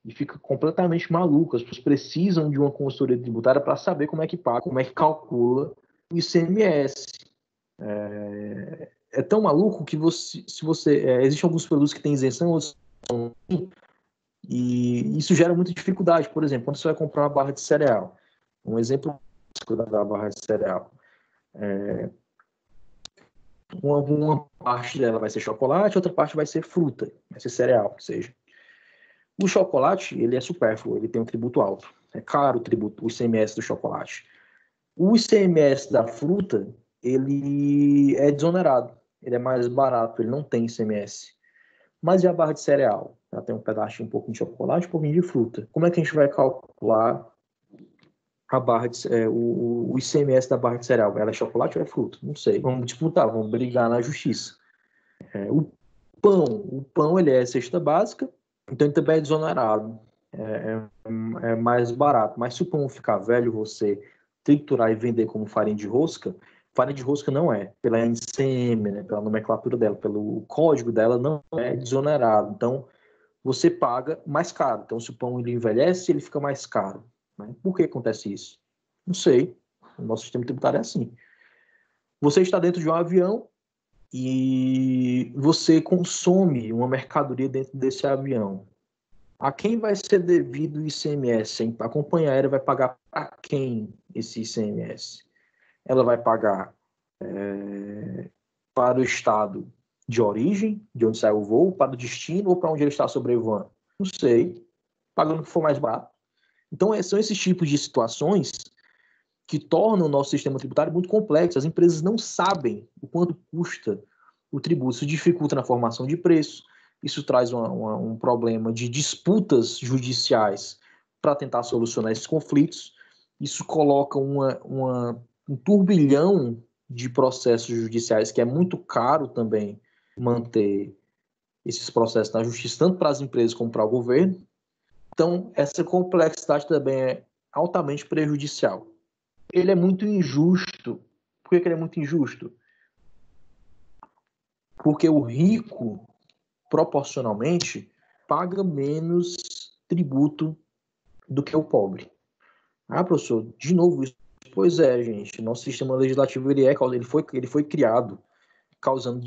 E fica completamente maluco. As pessoas precisam de uma consultoria tributária para saber como é que paga, como é que calcula o ICMS. É tão maluco que existem alguns produtos que têm isenção, outros não, e isso gera muita dificuldade. Por exemplo, quando você vai comprar uma barra de cereal, um exemplo da barra de cereal, uma parte dela vai ser chocolate, outra parte vai ser fruta, vai ser cereal, ou seja. O chocolate, ele é supérfluo, ele tem um tributo alto. É caro o tributo, o ICMS do chocolate. O ICMS da fruta, ele é desonerado, ele é mais barato, ele não tem ICMS. Mas e a barra de cereal? Ela tem um pedaço, um pouquinho de chocolate, um pouquinho de fruta. Como é que a gente vai calcular o ICMS da barra de cereal? Ela é chocolate ou é fruta? Não sei. Vamos disputar, vamos brigar na justiça. O pão ele é cesta básica, então ele também é desonerado. É mais barato. Mas se o pão ficar velho, você triturar e vender como farinha de rosca não é. Pela NCM, né, pela nomenclatura dela, pelo código dela, não é desonerado. Então, você paga mais caro. Então, se o pão ele envelhece, ele fica mais caro. Né? Por que acontece isso? Não sei. O nosso sistema tributário é assim. Você está dentro de um avião e você consome uma mercadoria dentro desse avião. A quem vai ser devido o ICMS? A companhia aérea vai pagar para quem esse ICMS? Ela vai pagar para o estado de origem, de onde sai o voo, para o destino ou para onde ele está sobrevoando? Não sei. Pagando o que for mais barato. Então, são esses tipos de situações que tornam o nosso sistema tributário muito complexo. As empresas não sabem o quanto custa o tributo. Isso dificulta na formação de preço. Isso traz um problema de disputas judiciais para tentar solucionar esses conflitos. Isso coloca um turbilhão de processos judiciais, que é muito caro também manter esses processos na justiça, tanto para as empresas como para o governo. Então, essa complexidade também é altamente prejudicial. Ele é muito injusto. Por que ele é muito injusto? Porque o rico, proporcionalmente, paga menos tributo do que o pobre. Ah, professor, de novo isso. Pois é, gente, nosso sistema legislativo ele foi criado causando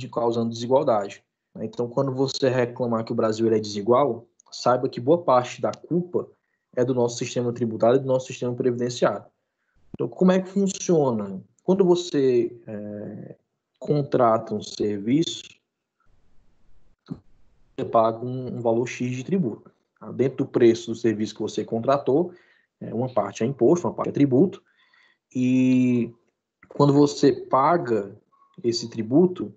desigualdade. Então, quando você reclamar que o Brasil é desigual, saiba que boa parte da culpa é do nosso sistema tributário e do nosso sistema previdenciário. Então, como é que funciona? Quando você contrata um serviço, você paga um valor X de tributo. Dentro do preço do serviço que você contratou, uma parte é imposto, uma parte é tributo, e quando você paga esse tributo,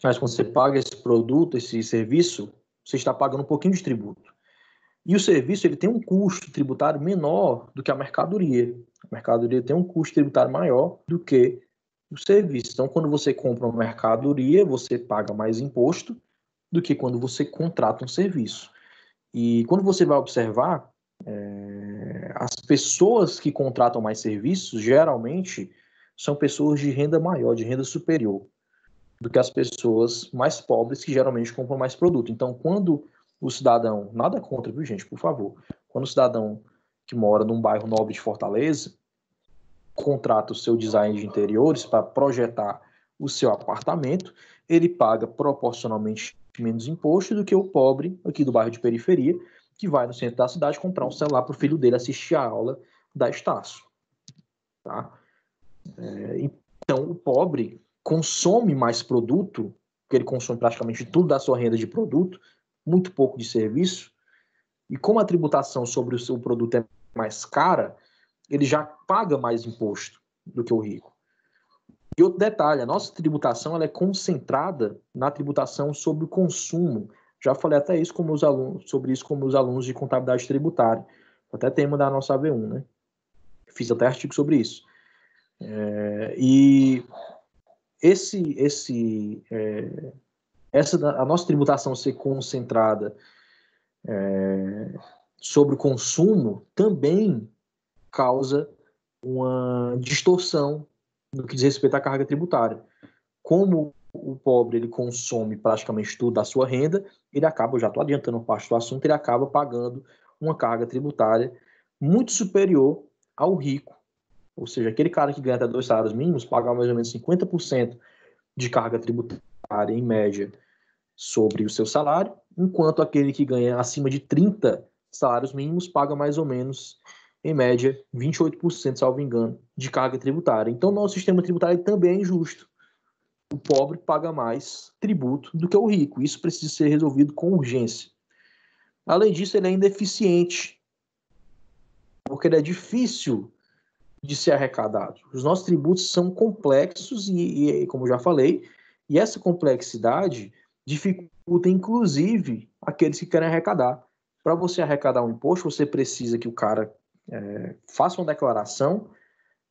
mas quando você paga esse produto, esse serviço, você está pagando um pouquinho de tributo. E o serviço ele tem um custo tributário menor do que a mercadoria. A mercadoria tem um custo tributário maior do que o serviço. Então, quando você compra uma mercadoria, você paga mais imposto do que quando você contrata um serviço. E quando você vai observar, as pessoas que contratam mais serviços, geralmente, são pessoas de renda maior, de renda superior, do que as pessoas mais pobres, que geralmente compram mais produto. Então, quando o cidadão, nada contra, viu, gente, por favor, quando o cidadão que mora num bairro nobre de Fortaleza contrata o seu design de interiores para projetar o seu apartamento, ele paga proporcionalmente menos imposto do que o pobre aqui do bairro de periferia, que vai no centro da cidade comprar um celular para o filho dele assistir a aula da Estácio. Tá? Então, o pobre consome mais produto, porque ele consome praticamente tudo da sua renda de produto, muito pouco de serviço, e como a tributação sobre o seu produto é mais cara, ele já paga mais imposto do que o rico. E outro detalhe, a nossa tributação ela é concentrada na tributação sobre o consumo. Já falei até isso com meus alunos, sobre isso com meus alunos de contabilidade tributária. Até tema da nossa AV1, né? Fiz até artigo sobre isso. E a nossa tributação ser concentrada sobre o consumo também causa uma distorção no que diz respeito à carga tributária. Como o pobre ele consome praticamente tudo da sua renda, ele acaba, eu já estou adiantando parte do assunto, ele acaba pagando uma carga tributária muito superior ao rico. Ou seja, aquele cara que ganha até 2 salários mínimos paga mais ou menos 50% de carga tributária, em média, sobre o seu salário, enquanto aquele que ganha acima de 30 salários mínimos paga mais ou menos, em média, 28%, salvo engano, de carga tributária. Então, nosso sistema tributário também é injusto. O pobre paga mais tributo do que o rico. Isso precisa ser resolvido com urgência. Além disso, ele é ineficiente, porque ele é difícil de ser arrecadado. Os nossos tributos são complexos e, como já falei, e essa complexidade dificulta, inclusive, aqueles que querem arrecadar. Para você arrecadar um imposto, você precisa que o cara faça uma declaração,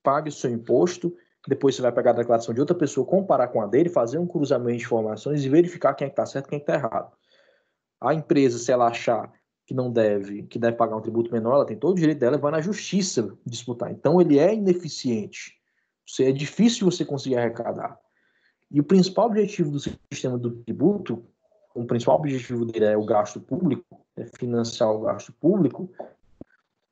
pague o seu imposto, depois você vai pegar a declaração de outra pessoa, comparar com a dele, fazer um cruzamento de informações e verificar quem é que está certo e quem é que está errado. A empresa, se ela achar que não deve, que deve pagar um tributo menor, ela tem todo o direito dela e vai na justiça disputar. Então, ele é ineficiente. É difícil você conseguir arrecadar. E o principal objetivo do sistema do tributo, o principal objetivo dele é o gasto público, é financiar o gasto público,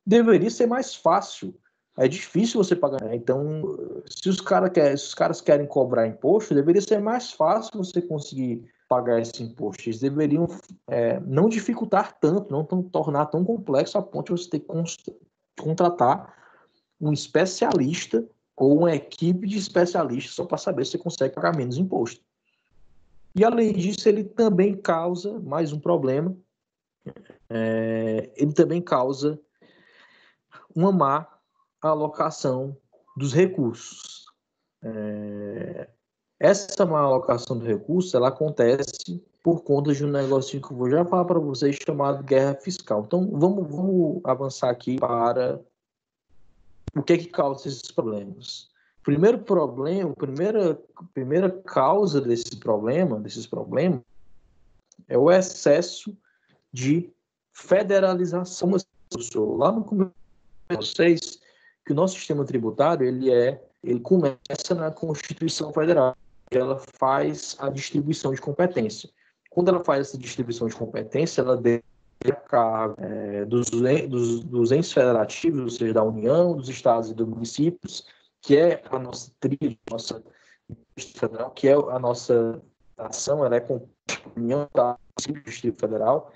deveria ser mais fácil. É difícil você pagar. Então, se os caras querem cobrar imposto, deveria ser mais fácil você conseguir pagar esse imposto. Eles deveriam não dificultar tanto, não tornar tão complexo a ponto de você ter que contratar um especialista ou uma equipe de especialistas só para saber se você consegue pagar menos imposto. E, além disso, ele também causa mais um problema. Ele também causa uma má alocação dos recursos. Essa má alocação do recurso, ela acontece por conta de um negocinho que eu vou já falar para vocês, chamado guerra fiscal. Então, vamos avançar aqui para O que é que causa esses problemas? O primeiro problema, a primeira causa desses problemas, é o excesso de federalização. Lá no começo de vocês, que o nosso sistema tributário ele começa na Constituição Federal. Ela faz a distribuição de competência. Quando ela faz essa distribuição de competência, ela deixa a cargo dos entes federativos, ou seja, da União, dos estados e dos municípios, que é a nossa tríade, nossa federal, que é a nossa ação, ela é com a União da Distrito Federal.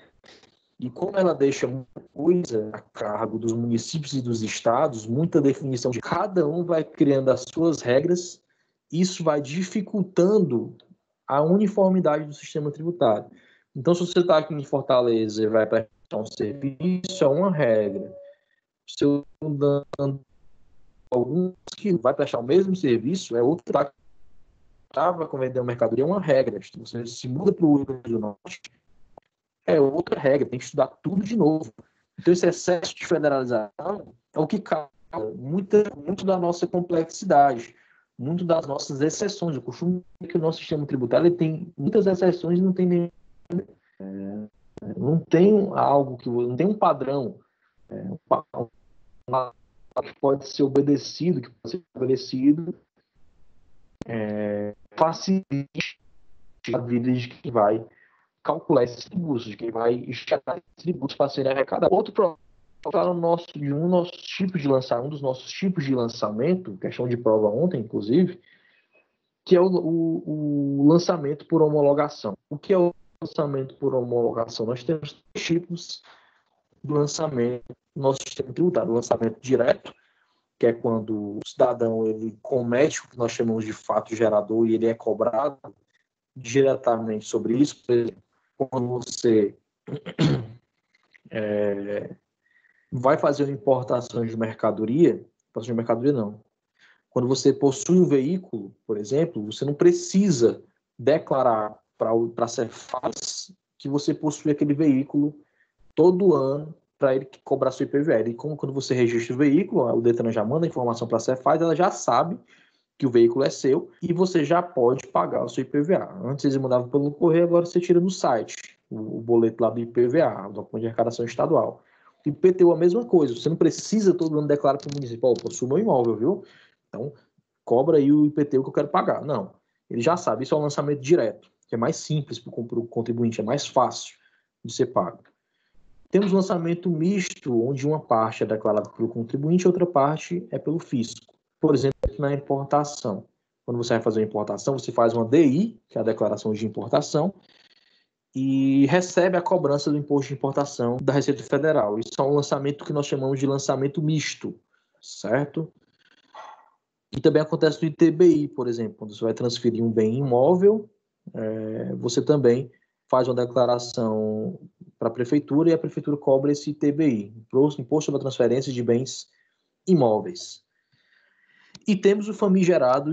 E como ela deixa muita coisa a cargo dos municípios e dos estados, muita definição de cada um vai criando as suas regras, isso vai dificultando a uniformidade do sistema tributário. Então, se você está aqui em Fortaleza e vai prestar um serviço, é uma regra. Se eu dando alguns que vai prestar o mesmo serviço, é outra. Vai vender uma mercadoria, é uma regra. Se você se muda para o Rio Grande do Norte, é outra regra, tem que estudar tudo de novo. Então, esse excesso de federalização é o que causa muito da nossa complexidade, muito das nossas exceções. Eu costumo dizer que o nosso sistema tributário ele tem muitas exceções e não tem nenhum. Não tem algo que não tem um padrão que pode ser obedecido, facilite a vida de quem vai calcular esses tributos, de quem vai estirar esses tributos para serem arrecadados. Outro problema um dos nossos tipos de lançamento, questão de prova ontem, inclusive, que é o lançamento por homologação. O que é o lançamento por homologação? Nós temos 3 tipos de lançamento no nosso sistema tributário. O lançamento direto, que é quando o cidadão ele comete o que nós chamamos de fato gerador e ele é cobrado diretamente sobre isso. Por exemplo, quando você vai fazer uma importação de mercadoria não. Quando você possui um veículo, por exemplo, você não precisa declarar para a Cefaz que você possui aquele veículo todo ano para ele cobrar seu IPVA. E como quando você registra o veículo, o Detran já manda a informação para a Cefaz, ela já sabe que o veículo é seu e você já pode pagar o seu IPVA. Antes eles mandavam pelo correio, agora você tira no site o boleto lá do IPVA, o documento de arrecadação estadual. O IPTU é a mesma coisa, você não precisa todo ano declarar para o município, possui meu imóvel, viu? Então, cobra aí o IPTU que eu quero pagar. Não, ele já sabe, isso é um lançamento direto, que é mais simples para o contribuinte, é mais fácil de ser pago. Temos um lançamento misto, onde uma parte é declarada pelo contribuinte e outra parte é pelo fisco. Por exemplo, na importação. Quando você vai fazer uma importação, você faz uma DI, que é a declaração de importação, e recebe a cobrança do imposto de importação da Receita Federal. Isso é um lançamento que nós chamamos de lançamento misto, certo? E também acontece no ITBI, por exemplo, quando você vai transferir um bem imóvel, você também faz uma declaração para a prefeitura e a prefeitura cobra esse ITBI, Imposto sobre a Transferência de Bens Imóveis. E temos o famigerado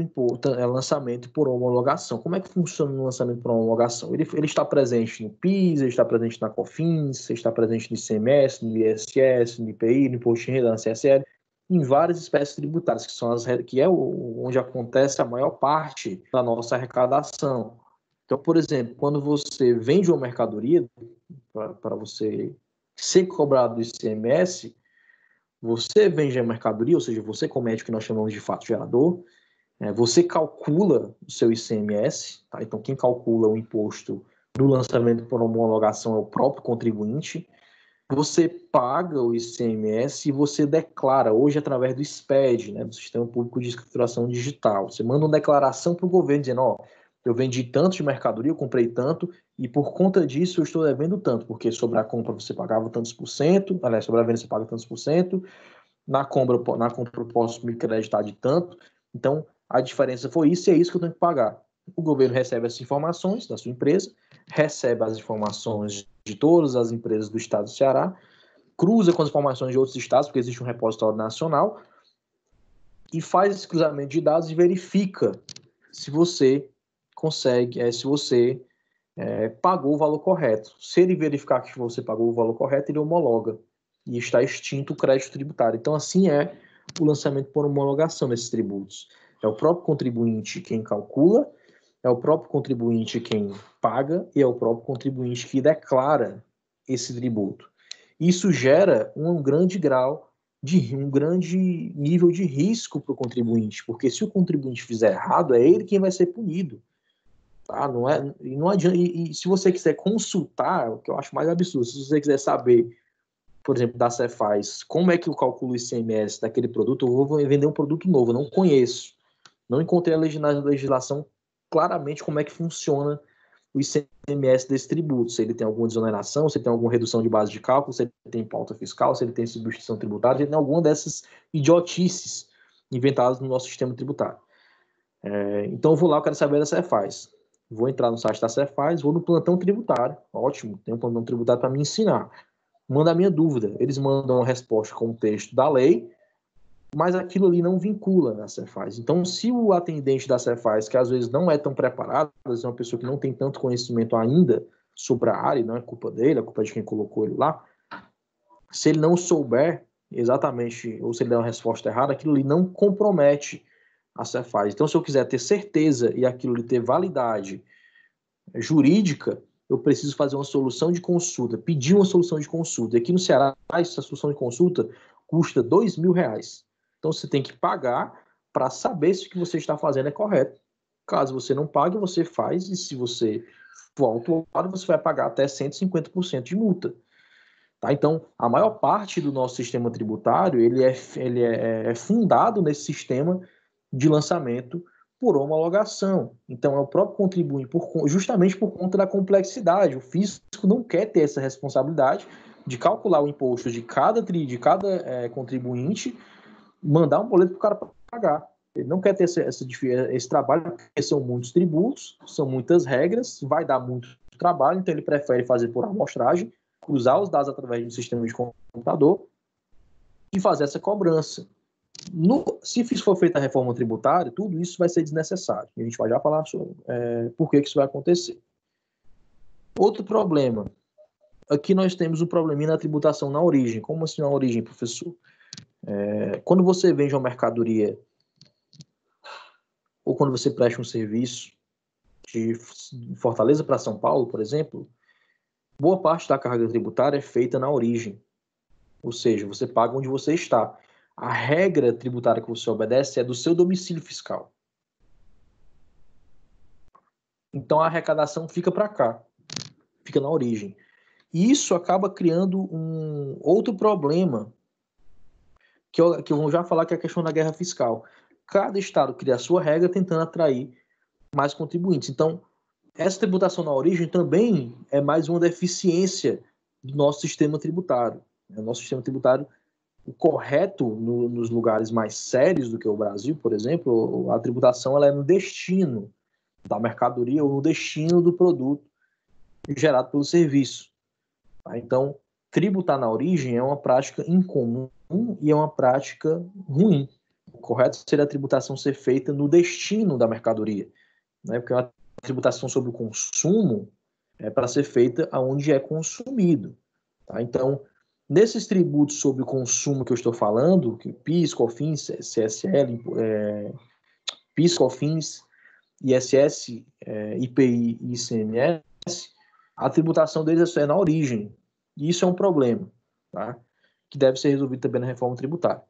lançamento por homologação. Como é que funciona o lançamento por homologação? Ele está presente no PIS, ele está presente na COFINS, ele está presente no ICMS, no ISS, no IPI, no Imposto de Renda, na CSL, em várias espécies tributárias, que é onde acontece a maior parte da nossa arrecadação. Então, por exemplo, quando você vende uma mercadoria, para você ser cobrado do ICMS, você vende a mercadoria, ou seja, você comete o que nós chamamos de fato gerador, você calcula o seu ICMS, tá? Então quem calcula o imposto do lançamento por homologação é o próprio contribuinte, você paga o ICMS e você declara, hoje através do SPED, né, do Sistema Público de Escrituração Digital, você manda uma declaração para o governo dizendo, ó, eu vendi tanto de mercadoria, eu comprei tanto, e por conta disso eu estou devendo tanto, porque sobre a compra você pagava tantos por cento, aliás, sobre a venda você paga tantos por cento, na compra eu posso me creditar de tanto, então a diferença foi isso e é isso que eu tenho que pagar. O governo recebe essas informações da sua empresa, recebe as informações de todas as empresas do estado do Ceará, cruza com as informações de outros estados, porque existe um repositório nacional, e faz esse cruzamento de dados e verifica se você pagou o valor correto. Se ele verificar que você pagou o valor correto, ele homologa e está extinto o crédito tributário. Então, assim é o lançamento por homologação desses tributos. É o próprio contribuinte quem calcula, é o próprio contribuinte quem paga e é o próprio contribuinte que declara esse tributo. Isso gera um grande nível de risco para o contribuinte, porque se o contribuinte fizer errado, é ele quem vai ser punido. Tá? Não adianta, e se você quiser consultar, o que eu acho mais absurdo, se você quiser saber, por exemplo, da Cefaz, como é que eu calculo o ICMS daquele produto, eu vou vender um produto novo, eu não conheço, não encontrei na legislação claramente como é que funciona o ICMS desse tributo, se ele tem alguma desoneração, se ele tem alguma redução de base de cálculo, se ele tem pauta fiscal, se ele tem substituição tributária, se ele tem alguma dessas idiotices inventadas no nosso sistema tributário. Então eu vou lá, eu quero saber da Cefaz. Vou entrar no site da Cefaz, vou no plantão tributário, ótimo, tem um plantão tributário para me ensinar. Manda a minha dúvida, eles mandam a resposta com o texto da lei, mas aquilo ali não vincula a Cefaz. Então, se o atendente da Cefaz, que às vezes não é tão preparado, às vezes é uma pessoa que não tem tanto conhecimento ainda sobre a área, não é culpa dele, é culpa de quem colocou ele lá, se ele não souber exatamente, ou se ele der uma resposta errada, aquilo ali não compromete a Cefaz. Então, se eu quiser ter certeza e aquilo ali ter validade jurídica, eu preciso fazer uma solução de consulta, pedir uma solução de consulta. E aqui no Ceará, essa solução de consulta custa R$2.000. Então, você tem que pagar para saber se o que você está fazendo é correto. Caso você não pague, você faz, e se você for autuado, você vai pagar até 150% de multa. Tá? Então, a maior parte do nosso sistema tributário ele é fundado nesse sistema de lançamento por homologação. Então, é o próprio contribuinte, justamente por conta da complexidade. O fisco não quer ter essa responsabilidade de calcular o imposto de cada contribuinte, mandar um boleto para o cara pagar. Ele não quer ter esse trabalho, porque são muitos tributos, são muitas regras, vai dar muito trabalho, então ele prefere fazer por amostragem, cruzar os dados através de um sistema de computador e fazer essa cobrança. Se for feita a reforma tributária, tudo isso vai ser desnecessário. A gente vai já falar sobre por que isso vai acontecer. Outro problema. Aqui nós temos um probleminha na tributação na origem. Como assim na origem, professor? Quando você vende uma mercadoria ou quando você presta um serviço de Fortaleza para São Paulo, por exemplo, boa parte da carga tributária é feita na origem. Ou seja, você paga onde você está. A regra tributária que você obedece é do seu domicílio fiscal. Então a arrecadação fica para cá, fica na origem. E isso acaba criando um outro problema, que eu vou já falar, que é a questão da guerra fiscal. Cada estado cria a sua regra tentando atrair mais contribuintes. Então, essa tributação na origem também é mais uma deficiência do nosso sistema tributário. O nosso sistema tributário, o correto nos lugares mais sérios do que o Brasil, por exemplo, a tributação ela é no destino da mercadoria ou no destino do produto gerado pelo serviço. Então, tributar na origem é uma prática incomum e é uma prática ruim. O correto seria a tributação ser feita no destino da mercadoria, né? Porque a tributação sobre o consumo é para ser feita onde é consumido. Tá? Então, nesses tributos sobre o consumo que eu estou falando, que PIS, COFINS, CSL, PIS, COFINS, ISS, IPI e ICMS, a tributação deles é na origem. E isso é um problema, tá? Que deve ser resolvido também na reforma tributária.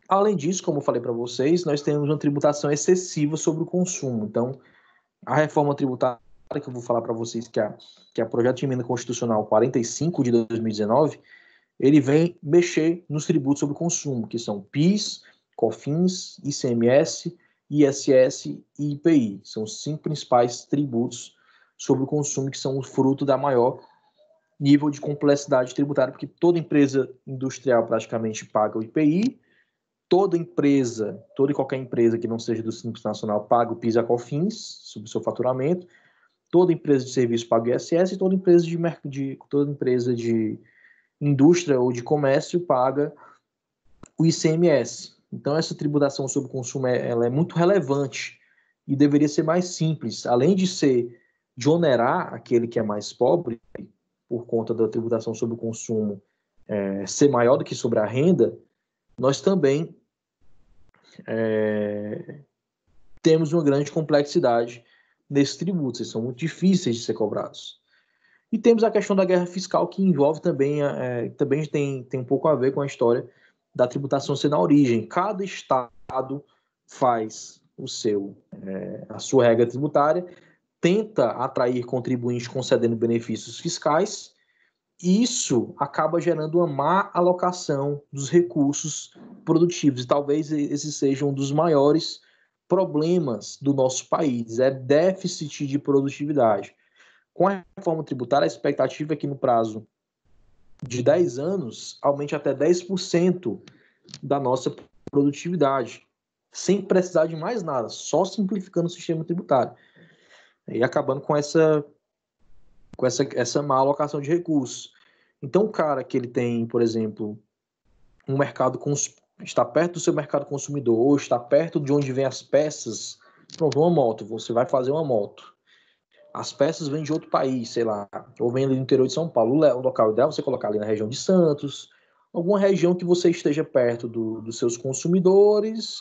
Além disso, como eu falei para vocês, nós temos uma tributação excessiva sobre o consumo. Então, a reforma tributária que eu vou falar para vocês, que é o projeto de emenda constitucional 45 de 2019, ele vem mexer nos tributos sobre o consumo, que são PIS, COFINS, ICMS, ISS e IPI. São os 5 principais tributos sobre o consumo que são o fruto da maior nível de complexidade tributária, porque toda empresa industrial praticamente paga o IPI, toda e qualquer empresa que não seja do Simples Nacional paga o PIS e a COFINS sobre o seu faturamento, toda empresa de serviço paga o ISS e toda empresa de indústria ou de comércio paga o ICMS. Então, essa tributação sobre o consumo ela é muito relevante e deveria ser mais simples. Além de onerar aquele que é mais pobre, por conta da tributação sobre o consumo ser maior do que sobre a renda, nós também temos uma grande complexidade nesses tributos, eles são muito difíceis de ser cobrados. E temos a questão da guerra fiscal, que envolve também, também tem um pouco a ver com a história da tributação ser na origem. Cada estado faz a sua regra tributária, tenta atrair contribuintes concedendo benefícios fiscais, e isso acaba gerando uma má alocação dos recursos produtivos. E talvez esse seja um dos maiores problemas do nosso país, é déficit de produtividade. Com a reforma tributária, a expectativa é que no prazo de 10 anos aumente até 10% da nossa produtividade, sem precisar de mais nada, só simplificando o sistema tributário e acabando com essa má alocação de recursos. Então, o cara que ele tem, por exemplo, um mercado está perto do seu mercado consumidor, ou está perto de onde vem as peças, pronto, uma moto, você vai fazer uma moto. As peças vêm de outro país, sei lá, ou vêm ali do interior de São Paulo. O local ideal é você colocar ali na região de Santos, alguma região que você esteja perto dos seus consumidores,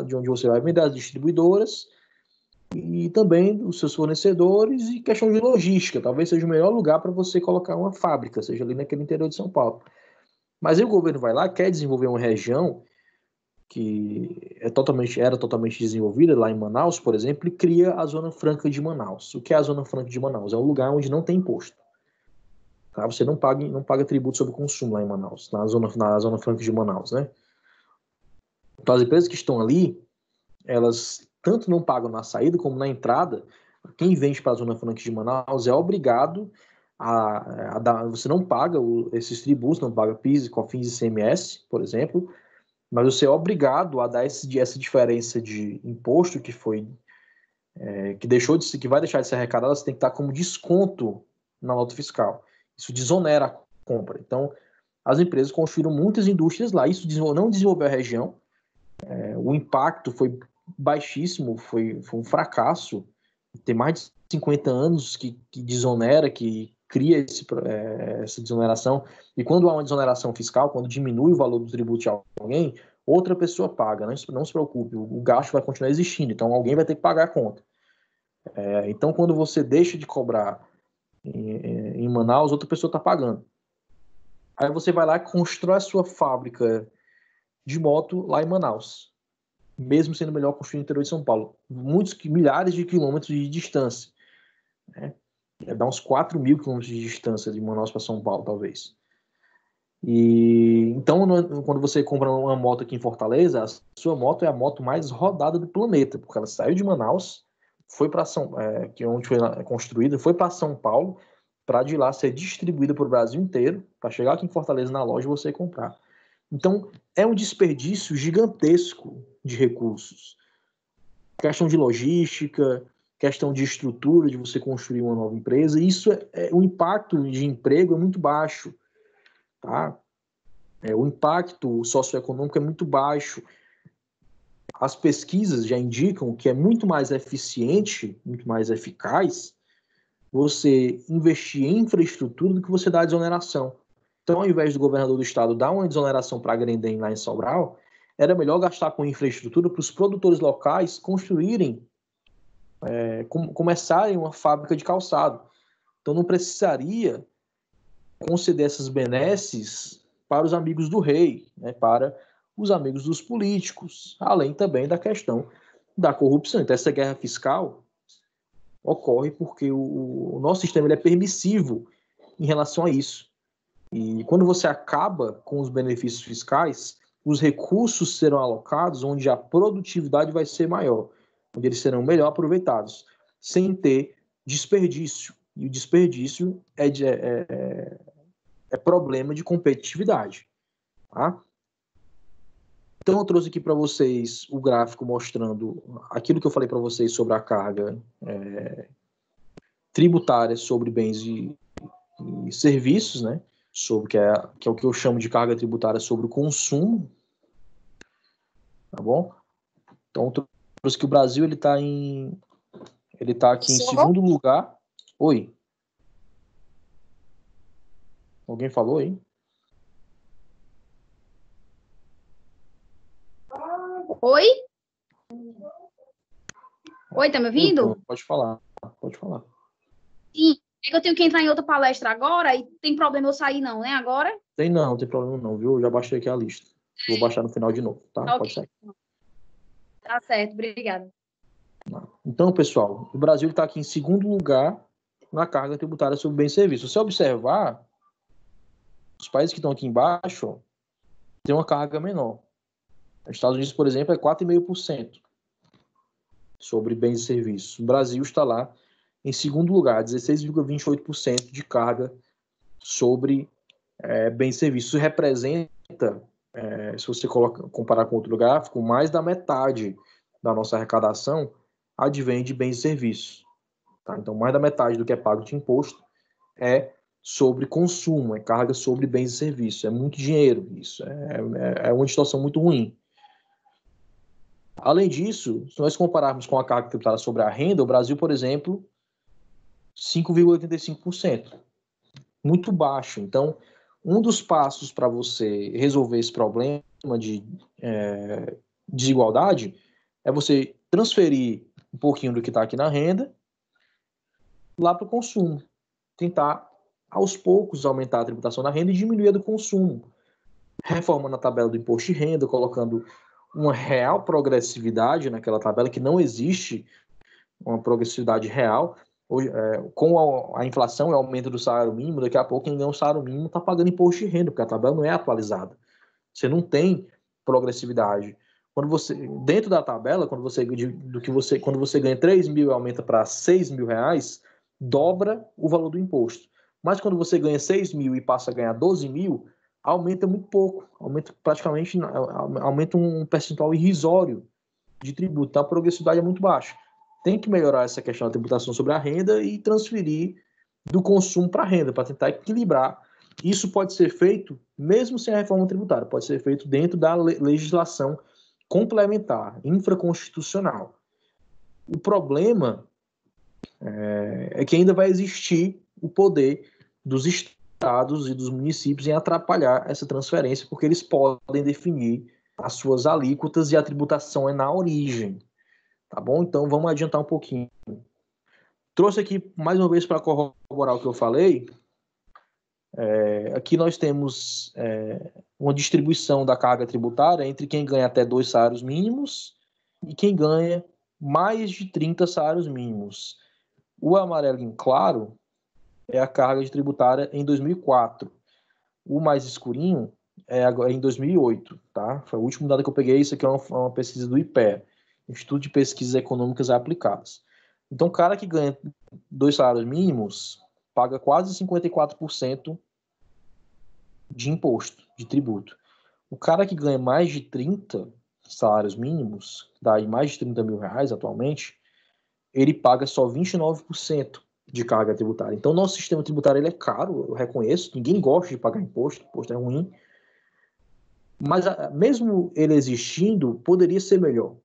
de onde você vai vender, as distribuidoras, e também dos seus fornecedores, e questão de logística. Talvez seja o melhor lugar para você colocar uma fábrica, seja ali naquele interior de São Paulo. Mas aí o governo vai lá, quer desenvolver uma região que era totalmente desenvolvida, lá em Manaus, por exemplo, e cria a Zona Franca de Manaus. O que é a Zona Franca de Manaus? É um lugar onde não tem imposto. Tá? Você não paga tributo sobre o consumo lá em Manaus, na Zona Franca de Manaus, né? Então, as empresas que estão ali, elas tanto não pagam na saída como na entrada. Quem vende para a Zona Franca de Manaus é obrigado a dar. Você não paga esses tributos, não paga PIS, COFINS e ICMS, por exemplo, mas você é obrigado a dar essa diferença de imposto que que vai deixar de ser arrecadada, você tem que estar como desconto na nota fiscal. Isso desonera a compra. Então, as empresas construíram muitas indústrias lá, isso não desenvolveu a região, o impacto foi baixíssimo, foi um fracasso. Tem mais de 50 anos que desonera, que cria essa desoneração, e quando há uma desoneração fiscal, quando diminui o valor do tributo de alguém, outra pessoa paga, não se preocupe, o gasto vai continuar existindo, então alguém vai ter que pagar a conta. Então, quando você deixa de cobrar em Manaus, outra pessoa está pagando. Aí você vai lá e constrói a sua fábrica de moto lá em Manaus, mesmo sendo melhor construir no interior de São Paulo. Milhares de quilômetros de distância. Né? Dá uns 4.000 quilômetros de distância de Manaus para São Paulo, talvez. E então, quando você compra uma moto aqui em Fortaleza, a sua moto é a moto mais rodada do planeta, porque ela saiu de Manaus, foi para onde foi construída, foi para São Paulo, para de lá ser distribuída para o Brasil inteiro, para chegar aqui em Fortaleza na loja e você comprar. Então, é um desperdício gigantesco de recursos. Questão de logística, questão de estrutura, de você construir uma nova empresa, isso o impacto de emprego é muito baixo, tá? O impacto socioeconômico é muito baixo. As pesquisas já indicam que é muito mais eficiente, muito mais eficaz você investir em infraestrutura do que você dar desoneração. Então, ao invés do governador do estado dar uma desoneração para a Grendene lá em Sobral, era melhor gastar com infraestrutura para os produtores locais construírem, começarem uma fábrica de calçado. Então, não precisaria conceder essas benesses para os amigos do rei, né, para os amigos dos políticos, além também da questão da corrupção. Então, essa guerra fiscal ocorre porque o nosso sistema ele é permissivo em relação a isso. E quando você acaba com os benefícios fiscais, os recursos serão alocados onde a produtividade vai ser maior, onde eles serão melhor aproveitados, sem ter desperdício. E o desperdício é problema de competitividade. Tá? Então eu trouxe aqui para vocês o gráfico mostrando aquilo que eu falei para vocês sobre a carga tributária sobre bens e serviços, né? Que é o que eu chamo de carga tributária sobre o consumo, tá bom? Então eu trouxe que o Brasil ele está aqui em segundo lugar. Oi. Alguém falou aí? Oi? Oi, tá me ouvindo? Pode falar, pode falar. Sim. É que eu tenho que entrar em outra palestra agora e tem problema eu sair não, né? Agora? Não tem problema não, viu? Eu já baixei aqui a lista. Vou baixar no final de novo, tá? Ok. Pode sair. Tá certo, obrigada. Então, pessoal, o Brasil está aqui em segundo lugar na carga tributária sobre bens e serviços. Se você observar, os países que estão aqui embaixo têm uma carga menor. Os Estados Unidos, por exemplo, é 4,5% sobre bens e serviços. O Brasil está lá em segundo lugar, 16,28% de carga sobre bens e serviços. Isso representa, se você comparar com outro gráfico, mais da metade da nossa arrecadação advém de bens e serviços. Tá? Então, mais da metade do que é pago de imposto é sobre consumo, é carga sobre bens e serviços. É muito dinheiro isso. É uma situação muito ruim. Além disso, se nós compararmos com a carga tributária sobre a renda, o Brasil, por exemplo, 5,85%. Muito baixo. Então, um dos passos para você resolver esse problema de desigualdade é você transferir um pouquinho do que está aqui na renda lá para o consumo. Tentar, aos poucos, aumentar a tributação da renda e diminuir a do consumo. Reformando a tabela do imposto de renda, colocando uma real progressividade naquela tabela, que não existe uma progressividade real. Com a inflação e o aumento do salário mínimo, daqui a pouco quem ganha o salário mínimo está pagando imposto de renda, porque a tabela não é atualizada. Você não tem progressividade. Quando você, dentro da tabela, quando você ganha 3 mil e aumenta para 6 mil reais, dobra o valor do imposto. Mas quando você ganha 6 mil e passa a ganhar 12 mil, aumenta muito pouco, aumenta um percentual irrisório de tributo. Então a progressividade é muito baixa. Tem que melhorar essa questão da tributação sobre a renda e transferir do consumo para a renda, para tentar equilibrar. Isso pode ser feito mesmo sem a reforma tributária, pode ser feito dentro da legislação complementar, infraconstitucional. O problema é que ainda vai existir o poder dos estados e dos municípios em atrapalhar essa transferência, porque eles podem definir as suas alíquotas e a tributação é na origem. Tá bom? Então vamos adiantar um pouquinho. Trouxe aqui mais uma vez para corroborar o que eu falei. Aqui nós temos uma distribuição da carga tributária entre quem ganha até 2 salários mínimos e quem ganha mais de 30 salários mínimos. O amarelinho claro é a carga tributária em 2004. O mais escurinho é em 2008. Tá? Foi o último dado que eu peguei. Isso aqui é uma pesquisa do IPEA, Instituto de Pesquisas Econômicas Aplicadas. Então, o cara que ganha 2 salários mínimos paga quase 54% de imposto, de tributo. O cara que ganha mais de 30 salários mínimos, dá mais de 30 mil reais atualmente, ele paga só 29% de carga tributária. Então, nosso sistema tributário ele é caro, eu reconheço, ninguém gosta de pagar imposto é ruim, mas mesmo ele existindo, poderia ser melhor.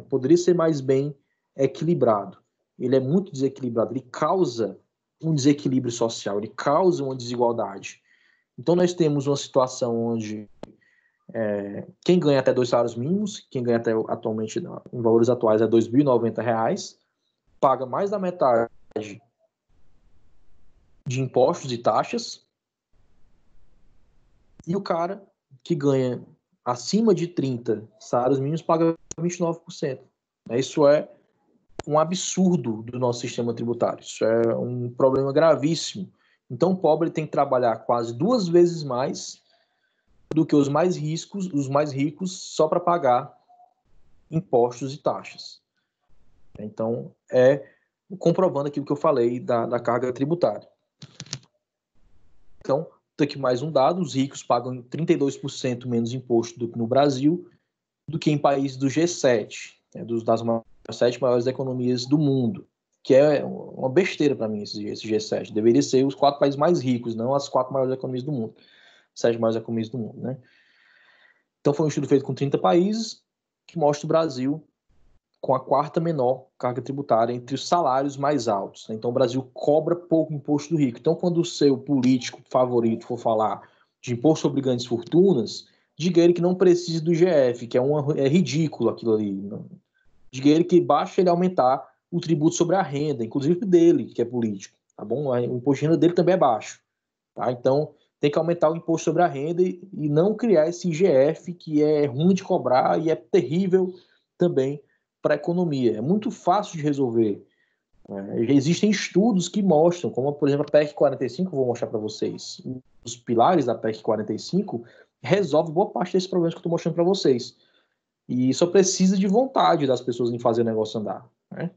Poderia ser mais bem equilibrado. Ele é muito desequilibrado, ele causa um desequilíbrio social, ele causa uma desigualdade. Então nós temos uma situação onde quem ganha até 2 salários mínimos, quem ganha até atualmente, em valores atuais, é R$ 2.090, paga mais da metade de impostos e taxas, e o cara que ganha acima de 30 salários mínimos paga 29%. Isso é um absurdo do nosso sistema tributário. Isso é um problema gravíssimo. Então, o pobre tem que trabalhar quase 2 vezes mais do que os mais ricos só para pagar impostos e taxas. Então, comprovando aquilo que eu falei da carga tributária. Então, aqui mais um dado: os ricos pagam 32% menos imposto do que no Brasil, do que em países do G7, das 7 maiores economias do mundo, que é uma besteira para mim esse G7. Deveria ser os 4 países mais ricos, não as 4 maiores economias do mundo. 7 maiores economias do mundo, né? Então foi um estudo feito com 30 países que mostra o Brasil com a 4ª menor carga tributária entre os salários mais altos. Então o Brasil cobra pouco imposto do rico. Então quando o seu político favorito for falar de imposto sobre grandes fortunas, Diga ele que não precise do IGF, que é ridículo aquilo ali. Diga ele que basta ele aumentar o tributo sobre a renda, inclusive dele, que é político, tá bom? O imposto de renda dele também é baixo, tá? Então, tem que aumentar o imposto sobre a renda e não criar esse IGF que é ruim de cobrar e é terrível também para a economia. É muito fácil de resolver. Existem estudos que mostram, como, por exemplo, a PEC 45, eu vou mostrar para vocês. Os pilares da PEC 45 resolvem boa parte desses problemas que eu estou mostrando para vocês. E só precisa de vontade das pessoas em fazer o negócio andar, né?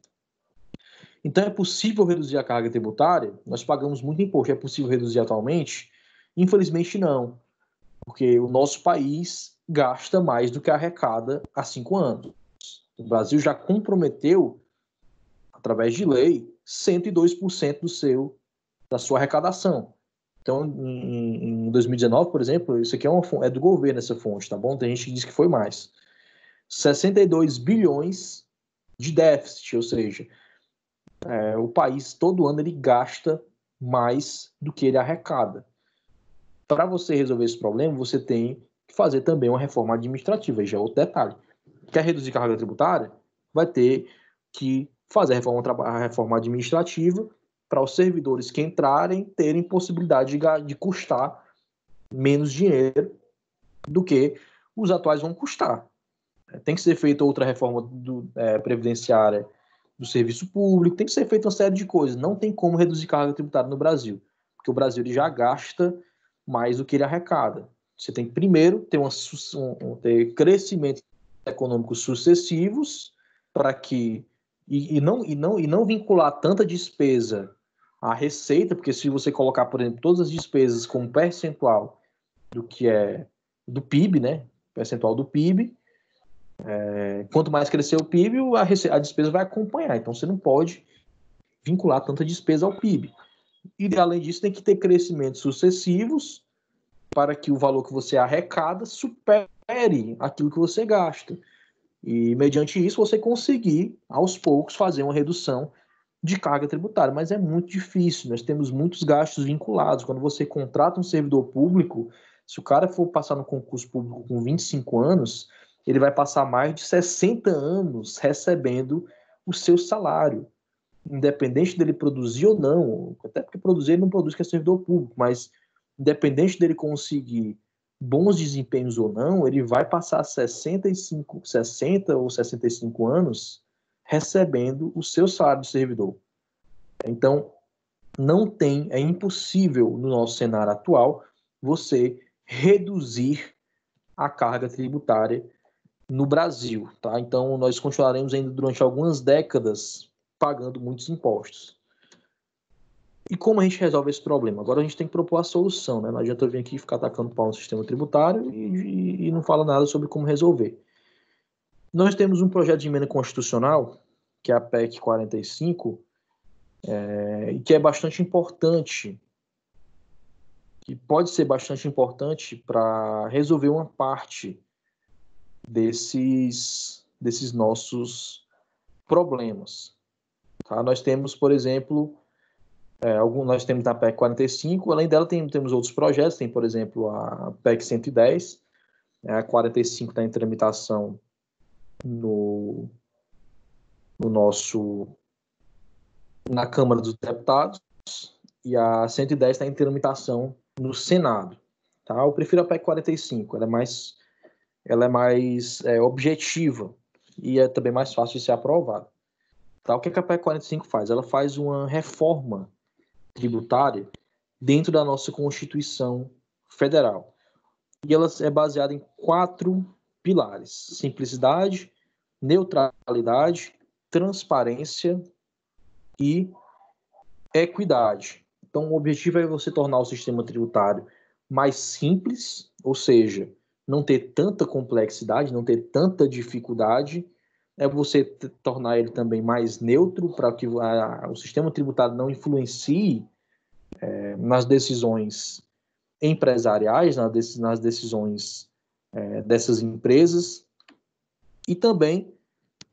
Então, é possível reduzir a carga tributária? Nós pagamos muito imposto. É possível reduzir atualmente? Infelizmente, não. Porque o nosso país gasta mais do que arrecada há 5 anos. O Brasil já comprometeu, através de lei, 102% da sua arrecadação. Então, em 2019, por exemplo, isso aqui é do governo, essa fonte, tá bom? Tem gente que diz que foi mais. 62 bilhões de déficit, ou seja, o país todo ano ele gasta mais do que ele arrecada. Para você resolver esse problema, você tem que fazer também uma reforma administrativa, aí já é outro detalhe. Quer reduzir carga tributária? Vai ter que fazer a reforma administrativa para os servidores que entrarem terem possibilidade de custar menos dinheiro do que os atuais vão custar. Tem que ser feita outra reforma previdenciária do serviço público, tem que ser feita uma série de coisas. Não tem como reduzir carga tributária no Brasil, porque o Brasil ele já gasta mais do que ele arrecada. Você tem que primeiro ter crescimentos econômicos sucessivos para que e não vincular tanta despesa à receita, porque se você colocar, por exemplo, todas as despesas como percentual do que é do PIB, né, percentual do PIB, quanto mais crescer o PIB, a despesa vai acompanhar. Então você não pode vincular tanta despesa ao PIB. E além disso, tem que ter crescimentos sucessivos para que o valor que você arrecada supere aquilo que você gasta. E, mediante isso, você conseguir, aos poucos, fazer uma redução de carga tributária. Mas é muito difícil, nós temos muitos gastos vinculados. Quando você contrata um servidor público, se o cara for passar no concurso público com 25 anos, ele vai passar mais de 60 anos recebendo o seu salário, independente dele produzir ou não, até porque produzir ele não produz, que é servidor público, mas independente dele conseguir bons desempenhos ou não, ele vai passar 60 ou 65 anos recebendo o seu salário de servidor. Então, é impossível no nosso cenário atual você reduzir a carga tributária no Brasil, tá? Então, nós continuaremos ainda durante algumas décadas pagando muitos impostos. E como a gente resolve esse problema? Agora a gente tem que propor a solução, né? Não adianta eu vir aqui ficar atacando pau no sistema tributário e não fala nada sobre como resolver. Nós temos um projeto de emenda constitucional, que é a PEC 45, e que é bastante importante, que pode ser bastante importante para resolver uma parte desses nossos problemas. Tá? Nós temos, por exemplo, nós temos a PEC 45, além dela temos outros projetos, tem, por exemplo, a PEC 110, a 45 está em tramitação na Câmara dos Deputados, e a 110 está em tramitação no Senado. Tá? Eu prefiro a PEC 45, ela é mais objetiva e é também mais fácil de ser aprovada. Tá? O que a PEC 45 faz? Ela faz uma reforma tributária dentro da nossa Constituição Federal. E ela é baseada em 4 pilares: simplicidade, neutralidade, transparência e equidade. Então, o objetivo é você tornar o sistema tributário mais simples, ou seja, não ter tanta complexidade, não ter tanta dificuldade. É você tornar ele também mais neutro, para que o sistema tributário não influencie nas decisões empresariais, nas decisões dessas empresas, e também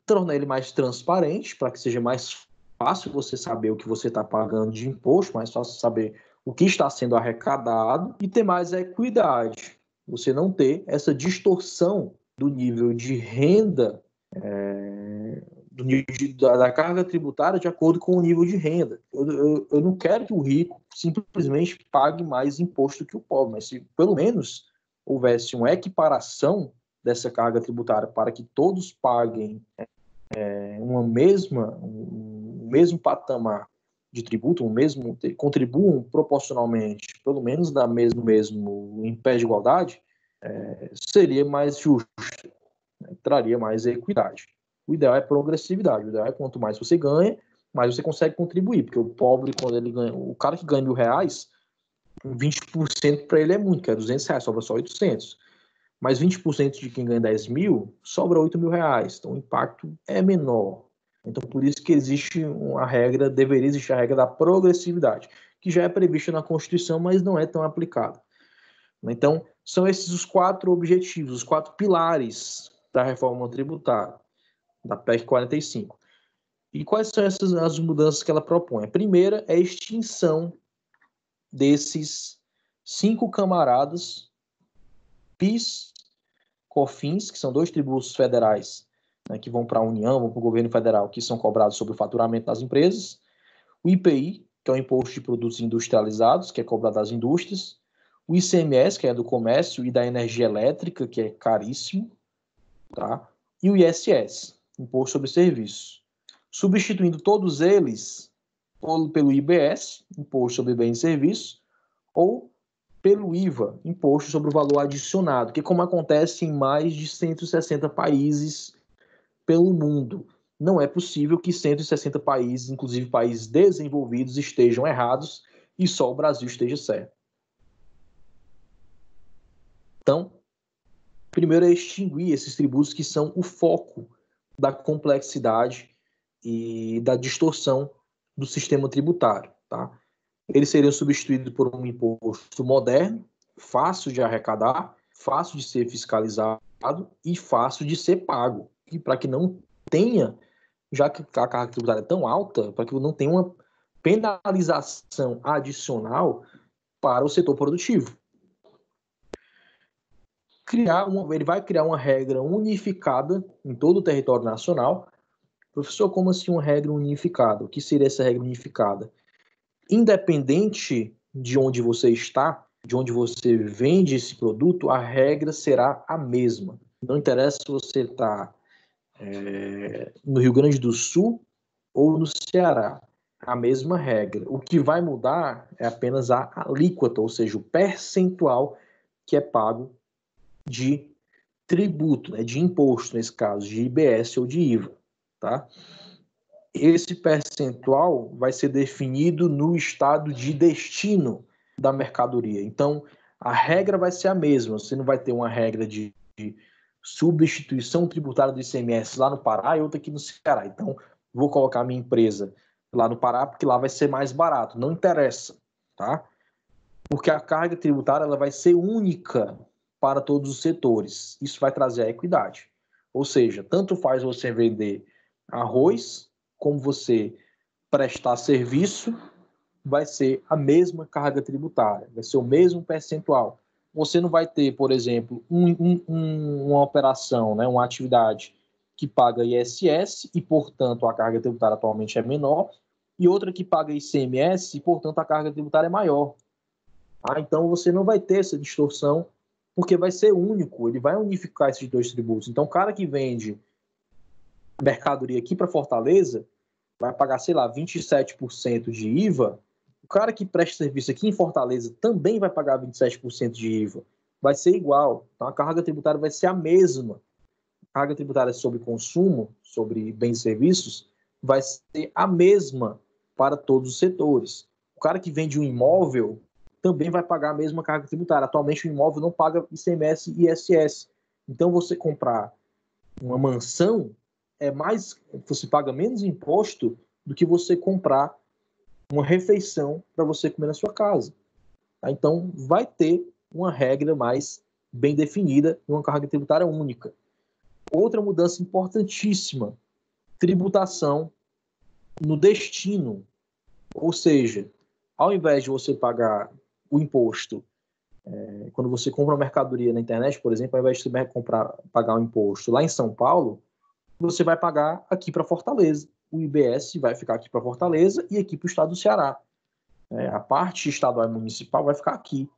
tornar ele mais transparente, para que seja mais fácil você saber o que você está pagando de imposto, mais fácil saber o que está sendo arrecadado, e ter mais equidade, você não ter essa distorção do nível de renda, do nível da carga tributária de acordo com o nível de renda. Eu não quero que o rico simplesmente pague mais imposto que o pobre, mas se pelo menos houvesse uma equiparação dessa carga tributária para que todos paguem um mesmo patamar de tributo, contribuam proporcionalmente, pelo menos mesmo em pé de igualdade, seria mais justo, né? Traria mais equidade. O ideal é progressividade. O ideal é quanto mais você ganha, mais você consegue contribuir. Porque o pobre, quando ele ganha, o cara que ganha R$1.000, 20% para ele é muito, que é R$200, sobra só 800. Mas 20% de quem ganha 10 mil, sobra 8 mil reais. Então o impacto é menor. Então por isso que existe uma regra, deveria existir a regra da progressividade, que já é prevista na Constituição, mas não é tão aplicada. Então, são esses os 4 objetivos, os 4 pilares da reforma tributária, da PEC 45. E quais são as mudanças que ela propõe? A primeira é a extinção desses 5 camaradas, PIS, COFINS, que são 2 tributos federais, né, que vão para a União, vão para o governo federal, que são cobrados sobre o faturamento das empresas, o IPI, que é o Imposto de Produtos Industrializados, que é cobrado das indústrias, o ICMS, que é do comércio e da energia elétrica, que é caríssimo, tá? E o ISS, Imposto sobre Serviços. Substituindo todos eles ou pelo IBS, Imposto sobre Bens e Serviços, ou pelo IVA, Imposto sobre o Valor Adicionado, que é como acontece em mais de 160 países pelo mundo. Não é possível que 160 países, inclusive países desenvolvidos, estejam errados e só o Brasil esteja certo. Então, primeiro é extinguir esses tributos que são o foco da complexidade e da distorção do sistema tributário, tá? Eles seriam substituídos por um imposto moderno, fácil de arrecadar, fácil de ser fiscalizado e fácil de ser pago. E para que não tenha, já que a carga tributária é tão alta, para que não tenha uma penalização adicional para o setor produtivo. Ele vai criar uma regra unificada em todo o território nacional. Professor, como assim uma regra unificada? O que seria essa regra unificada? Independente de onde você está, de onde você vende esse produto, a regra será a mesma. Não interessa se você está no Rio Grande do Sul ou no Ceará. A mesma regra. O que vai mudar é apenas a alíquota, ou seja, o percentual que é pago de tributo, né, de imposto, nesse caso, de IBS ou de IVA, tá? Esse percentual vai ser definido no estado de destino da mercadoria. Então, a regra vai ser a mesma. Você não vai ter uma regra de substituição tributária do ICMS lá no Pará e outra aqui no Ceará. Então, vou colocar minha empresa lá no Pará porque lá vai ser mais barato. Não interessa, tá? Porque a carga tributária ela vai ser única para todos os setores. Isso vai trazer a equidade. Ou seja, tanto faz você vender arroz, como você prestar serviço, vai ser a mesma carga tributária, vai ser o mesmo percentual. Você não vai ter, por exemplo, uma operação, né, uma atividade que paga ISS e, portanto, a carga tributária atualmente é menor, e outra que paga ICMS e, portanto, a carga tributária é maior. Então, você não vai ter essa distorção, porque vai ser único, ele vai unificar esses 2 tributos. Então, o cara que vende mercadoria aqui para Fortaleza vai pagar, sei lá, 27% de IVA. O cara que presta serviço aqui em Fortaleza também vai pagar 27% de IVA. Vai ser igual. Então, a carga tributária vai ser a mesma. A carga tributária sobre consumo, sobre bens e serviços, vai ser a mesma para todos os setores. O cara que vende um imóvel também vai pagar a mesma carga tributária. Atualmente, o imóvel não paga ICMS e ISS. Então, você comprar uma mansão, você paga menos imposto do que você comprar uma refeição para você comer na sua casa. Tá? Então, vai ter uma regra mais bem definida e uma carga tributária única. Outra mudança importantíssima, tributação no destino. Ou seja, ao invés de você pagar o imposto Quando você compra uma mercadoria na internet, por exemplo, ao invés de você pagar um imposto lá em São Paulo, você vai pagar aqui para Fortaleza. O IBS vai ficar aqui para Fortaleza e aqui para o estado do Ceará. A parte estadual e municipal vai ficar aqui.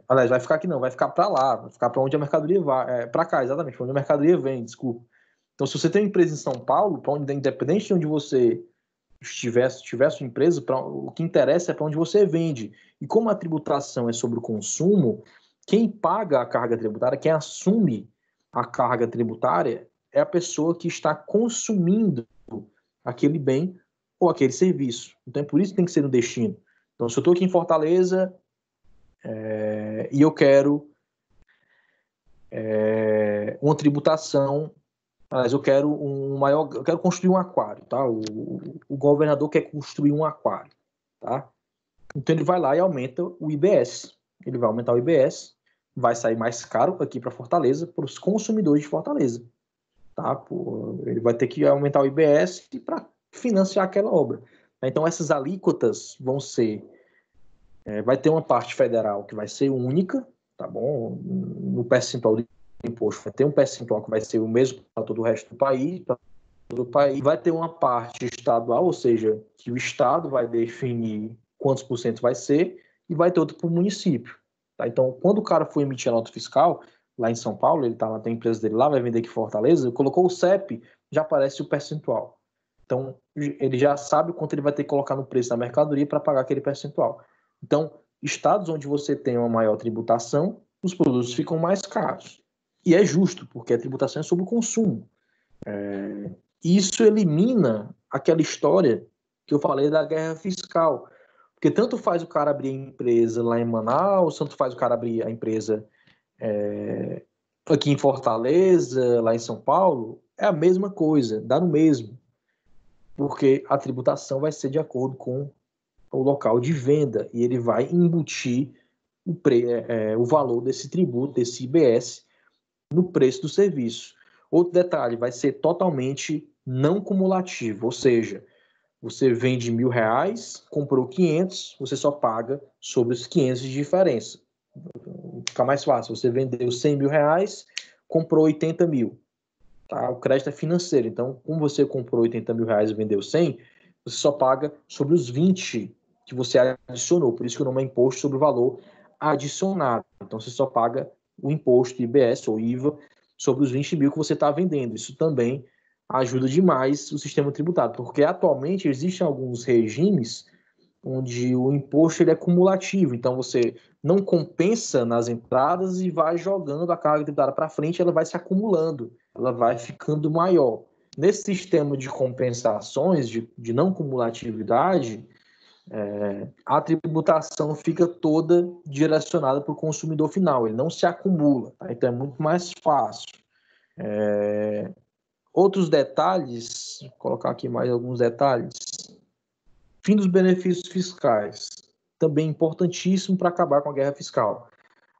Aliás, vai ficar aqui não, vai ficar para lá, vai ficar para onde a mercadoria vai. Para cá, exatamente, para onde a mercadoria vem, desculpa. Então, se você tem uma empresa em São Paulo, independente de onde você estiver sua empresa, o que interessa é para onde você vende. E como a tributação é sobre o consumo, quem paga a carga tributária, quem assume a carga tributária, é a pessoa que está consumindo aquele bem ou aquele serviço. Então, é por isso que tem que ser no destino. Então, se eu estou aqui em Fortaleza e eu quero uma tributação, mas eu quero eu quero construir um aquário, tá? O governador quer construir um aquário, tá? Então ele vai lá e aumenta o IBS. Ele vai aumentar o IBS, vai sair mais caro aqui para Fortaleza, para os consumidores de Fortaleza, tá? Ele vai ter que aumentar o IBS para financiar aquela obra. Então essas alíquotas vão ser, vai ter uma parte federal que vai ser única, tá bom? No percentual de imposto vai ter um percentual que vai ser o mesmo para todo o resto do país, vai ter uma parte estadual, ou seja, que o estado vai definir quantos por cento vai ser, e vai ter outro para o município. Tá? Então, quando o cara for emitir a nota fiscal, lá em São Paulo, ele tá lá, tem a empresa dele lá, vai vender aqui em Fortaleza, colocou o CEP, já aparece o percentual. Então, ele já sabe quanto ele vai ter que colocar no preço da mercadoria para pagar aquele percentual. Então, estados onde você tem uma maior tributação, os produtos ficam mais caros. E é justo, porque a tributação é sobre o consumo. Isso elimina aquela história que eu falei da guerra fiscal. Porque tanto faz o cara abrir a empresa lá em Manaus, tanto faz o cara abrir a empresa aqui em Fortaleza, lá em São Paulo, é a mesma coisa, dá no mesmo. Porque a tributação vai ser de acordo com o local de venda e ele vai embutir o valor desse tributo, desse IBS, no preço do serviço. Outro detalhe, vai ser totalmente não cumulativo, ou seja, você vende R$1.000, comprou 500, você só paga sobre os 500 de diferença. Fica mais fácil, você vendeu R$100.000, comprou 80 mil. Tá? O crédito é financeiro, então, como você comprou R$80.000 e vendeu 100, você só paga sobre os 20 que você adicionou, por isso que o nome é imposto sobre o valor adicionado. Então, você só paga o imposto IBS ou IVA sobre os 20 mil que você está vendendo. Isso também ajuda demais o sistema tributário, porque atualmente existem alguns regimes onde o imposto ele é cumulativo, então você não compensa nas entradas e vai jogando a carga tributária para frente, ela vai se acumulando, ela vai ficando maior. Nesse sistema de compensações, de não cumulatividade, a tributação fica toda direcionada para o consumidor final, ele não se acumula, tá? Então é muito mais fácil. Outros detalhes, vou colocar aqui mais alguns detalhes. Fim dos benefícios fiscais, também importantíssimo para acabar com a guerra fiscal.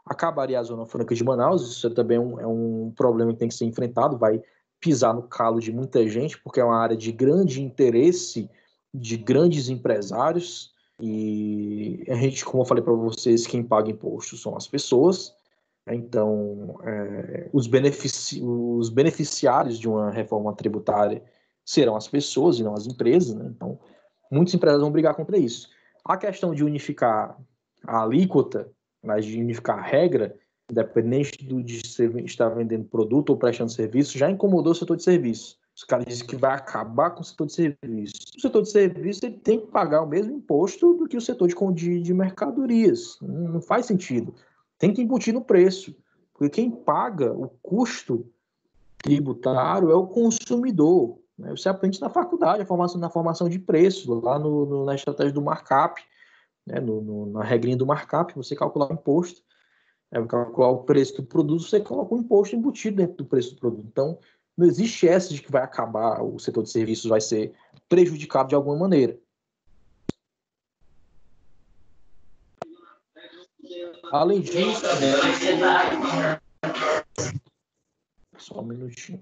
Acabaria a Zona Franca de Manaus, isso também é um problema que tem que ser enfrentado, vai pisar no calo de muita gente, porque é uma área de grande interesse de grandes empresários, e a gente, como eu falei para vocês, quem paga imposto são as pessoas. Então, os beneficiários de uma reforma tributária serão as pessoas e não as empresas, né? Então, muitas empresas vão brigar contra isso. A questão de unificar a alíquota, mas de unificar a regra, independente de estar vendendo produto ou prestando serviço, já incomodou o setor de serviço. Os caras dizem que vai acabar com o setor de serviço. O setor de serviço ele tem que pagar o mesmo imposto do que o setor de mercadorias. Não faz sentido. Tem que embutir no preço. Porque quem paga o custo tributário é o consumidor. Você aprende na faculdade, na formação de preço, lá na estratégia do markup, né? Na regrinha do markup, você calcular o imposto, calcular o preço do produto, você coloca o imposto embutido dentro do preço do produto. Então, não existe essa de que vai acabar, o setor de serviços vai ser prejudicado de alguma maneira. Além disso, só um minutinho.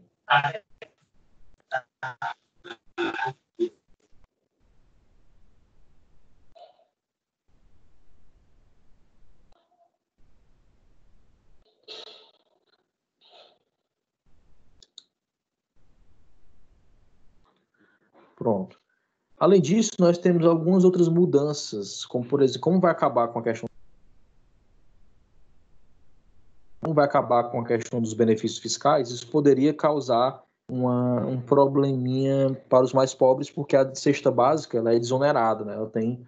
Pronto. Além disso, nós temos algumas outras mudanças, como, por exemplo, como vai acabar com a questão dos benefícios fiscais. Isso poderia causar um probleminha para os mais pobres, porque a cesta básica ela é desonerada, né? Ela tem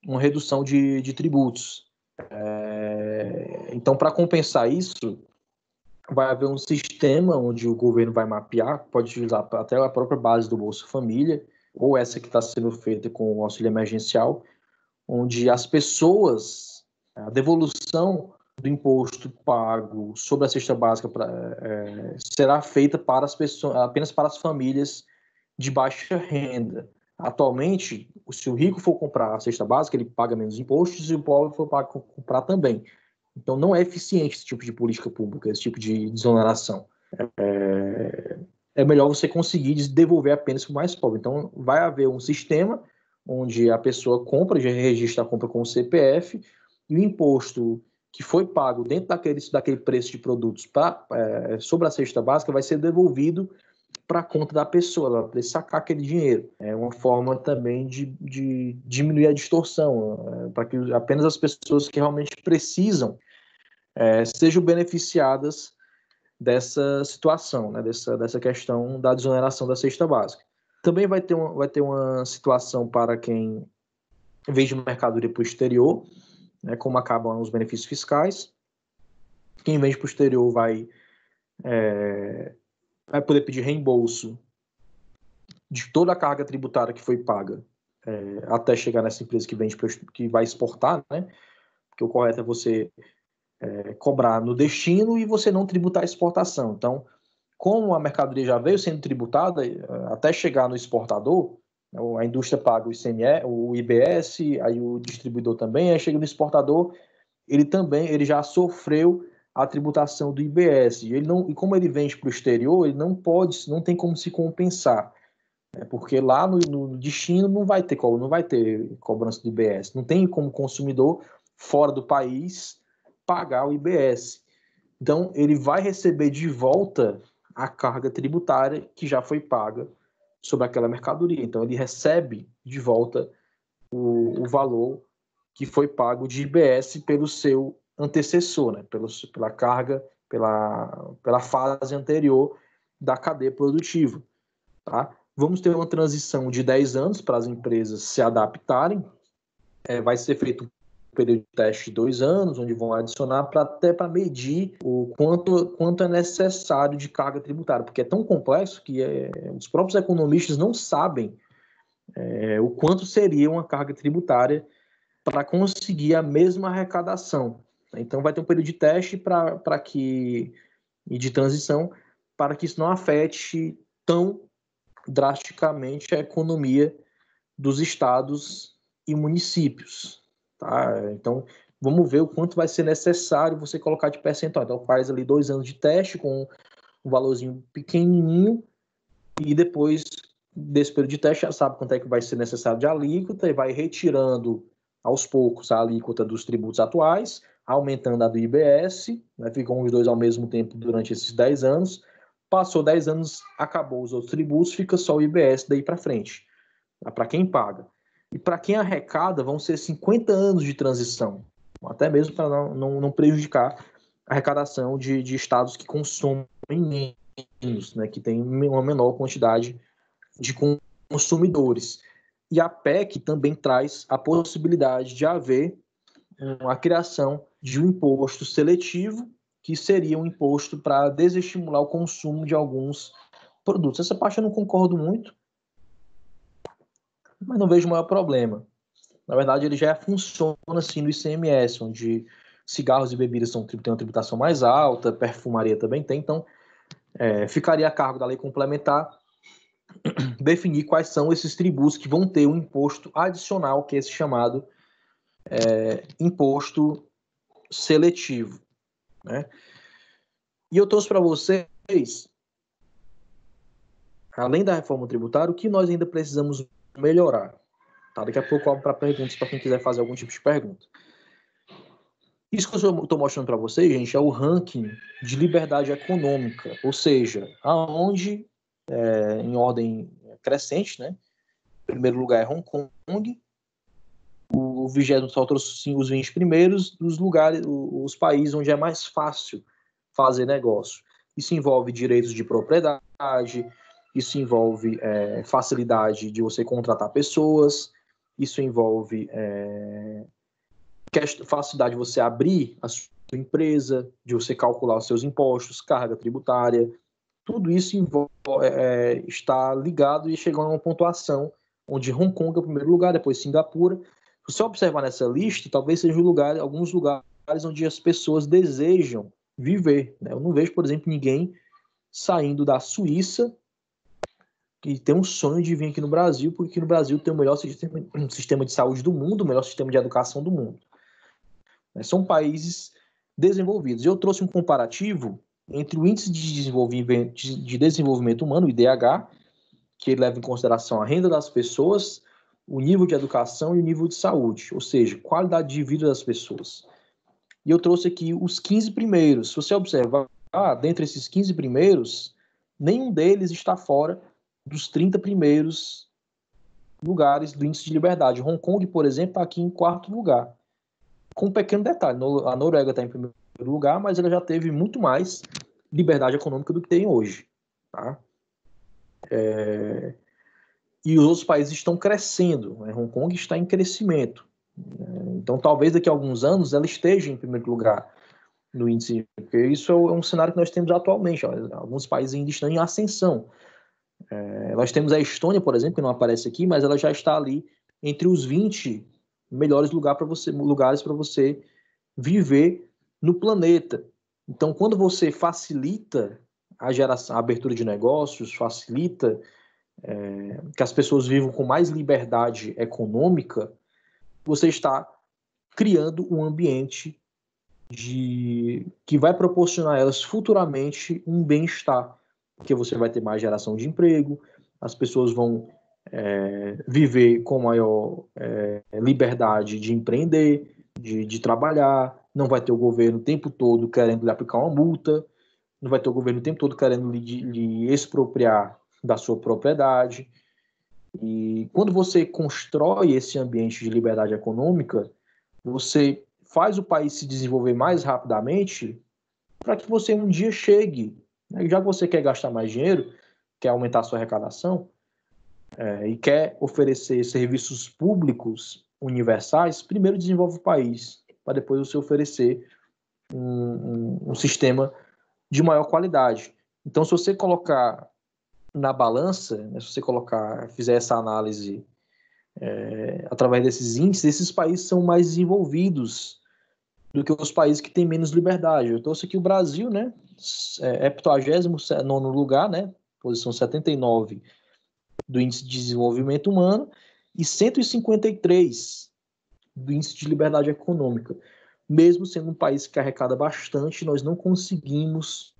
uma redução de tributos. Então, para compensar isso, vai haver um sistema onde o governo vai mapear, pode utilizar até a própria base do Bolsa Família, ou essa que está sendo feita com o auxílio emergencial, onde as pessoas, a devolução do imposto pago sobre a cesta básica será feita para as pessoas, apenas para as famílias de baixa renda. Atualmente, se o rico for comprar a cesta básica, ele paga menos impostos, e o pobre for comprar também. Então, não é eficiente esse tipo de política pública, esse tipo de desoneração. É melhor você conseguir devolver apenas para o mais pobre. Então, vai haver um sistema onde a pessoa compra, já registra a compra com o CPF, e o imposto que foi pago dentro daquele preço de produtos sobre a cesta básica vai ser devolvido para a conta da pessoa, ela vai sacar aquele dinheiro. É uma forma também de diminuir a distorção, para que apenas as pessoas que realmente precisam sejam beneficiadas dessa situação, né, dessa questão da desoneração da cesta básica. Também vai ter uma situação para quem vende mercadoria para o exterior, né, como acabam os benefícios fiscais. Quem vende para o exterior vai poder pedir reembolso de toda a carga tributária que foi paga até chegar nessa empresa que vai exportar, né? Porque o correto é você cobrar no destino e você não tributar a exportação. Então, como a mercadoria já veio sendo tributada, até chegar no exportador, a indústria paga o ICMS, o IBS, aí o distribuidor também, aí chega no exportador, ele já sofreu a tributação do IBS. E como ele vende para o exterior, ele não tem como se compensar. Porque lá no destino não vai ter cobrança do IBS. Não tem como consumidor fora do país pagar o IBS. Então, ele vai receber de volta a carga tributária que já foi paga sobre aquela mercadoria. Então, ele recebe de volta o valor que foi pago de IBS pelo seu antecessor, né? Pela carga, pela fase anterior da cadeia produtiva. Tá? Vamos ter uma transição de 10 anos para as empresas se adaptarem. Vai ser feito um período de teste de 2 anos, onde vão adicionar até para medir o quanto é necessário de carga tributária, porque é tão complexo que os próprios economistas não sabem o quanto seria uma carga tributária para conseguir a mesma arrecadação. Então, vai ter um período de teste e de transição para que isso não afete tão drasticamente a economia dos estados e municípios. Tá? Então, vamos ver o quanto vai ser necessário você colocar de percentual. Então, faz ali 2 anos de teste com um valorzinho pequenininho e depois desse período de teste já sabe quanto é que vai ser necessário de alíquota e vai retirando aos poucos a alíquota dos tributos atuais, aumentando a do IBS, né? Ficam os dois ao mesmo tempo durante esses 10 anos. Passou 10 anos, acabou os outros tributos, fica só o IBS daí para frente, para quem paga. E para quem arrecada, vão ser 50 anos de transição, até mesmo para não prejudicar a arrecadação de estados que consomem menos, né, que tem uma menor quantidade de consumidores. E a PEC também traz a possibilidade de haver a criação de um imposto seletivo, que seria um imposto para desestimular o consumo de alguns produtos. Essa parte eu não concordo muito, mas não vejo o maior problema. Na verdade, ele já funciona assim no ICMS, onde cigarros e bebidas têm uma tributação mais alta, perfumaria também tem, então ficaria a cargo da lei complementar definir quais são esses tributos que vão ter um imposto adicional, que é esse chamado imposto seletivo. Né? E eu trouxe para vocês, além da reforma tributária, o que nós ainda precisamos melhorar. Tá? Daqui a pouco eu abro para perguntas, para quem quiser fazer algum tipo de pergunta. Isso que eu estou mostrando para vocês, gente, é o ranking de liberdade econômica, ou seja, aonde, em ordem crescente, né, primeiro lugar é Hong Kong, o 20º só trouxe os 20 primeiros dos lugares, os países onde é mais fácil fazer negócio. Isso envolve direitos de propriedade, isso envolve facilidade de você contratar pessoas, isso envolve facilidade de você abrir a sua empresa, de você calcular os seus impostos, carga tributária. Tudo isso está ligado e chegando a uma pontuação onde Hong Kong é o primeiro lugar, depois Singapura. Se você observar nessa lista, talvez sejam alguns lugares onde as pessoas desejam viver, né? Eu não vejo, por exemplo, ninguém saindo da Suíça que tem um sonho de vir aqui no Brasil, porque aqui no Brasil tem o melhor sistema de saúde do mundo, o melhor sistema de educação do mundo. São países desenvolvidos. Eu trouxe um comparativo entre o Índice de Desenvolvimento Humano, o IDH, que leva em consideração a renda das pessoas, o nível de educação e o nível de saúde, ou seja, qualidade de vida das pessoas. E eu trouxe aqui os 15 primeiros. Se você observar, dentre esses 15 primeiros, nenhum deles está fora dos 30 primeiros lugares do índice de liberdade. Hong Kong, por exemplo, está aqui em 4º lugar. Com um pequeno detalhe, a Noruega está em primeiro lugar, mas ela já teve muito mais liberdade econômica do que tem hoje. Tá? E os outros países estão crescendo. Né? Hong Kong está em crescimento. Então, talvez daqui a alguns anos ela esteja em primeiro lugar no índice, porque isso é um cenário que nós temos atualmente. Alguns países ainda estão em ascensão. Nós temos a Estônia, por exemplo, que não aparece aqui, mas ela já está ali entre os 20 melhores lugares para você viver no planeta. Então, quando você facilita a abertura de negócios, facilita que as pessoas vivam com mais liberdade econômica, você está criando um ambiente que vai proporcionar a elas futuramente um bem-estar, porque você vai ter mais geração de emprego, as pessoas vão viver com maior liberdade de empreender, de trabalhar, não vai ter o governo o tempo todo querendo lhe aplicar uma multa, não vai ter o governo o tempo todo querendo lhe expropriar da sua propriedade. E quando você constrói esse ambiente de liberdade econômica, você faz o país se desenvolver mais rapidamente para que você um dia chegue, né? Já que você quer gastar mais dinheiro, quer aumentar a sua arrecadação e quer oferecer serviços públicos universais, primeiro desenvolve o país, para depois você oferecer um sistema de maior qualidade. Então, se você colocar na balança, né, se você fizer essa análise através desses índices, esses países são mais desenvolvidos do que os países que têm menos liberdade. Eu trouxe aqui o Brasil, né? 79º lugar, né? Posição 79 do Índice de Desenvolvimento Humano e 153 do Índice de Liberdade Econômica. Mesmo sendo um país que arrecada bastante, nós não conseguimos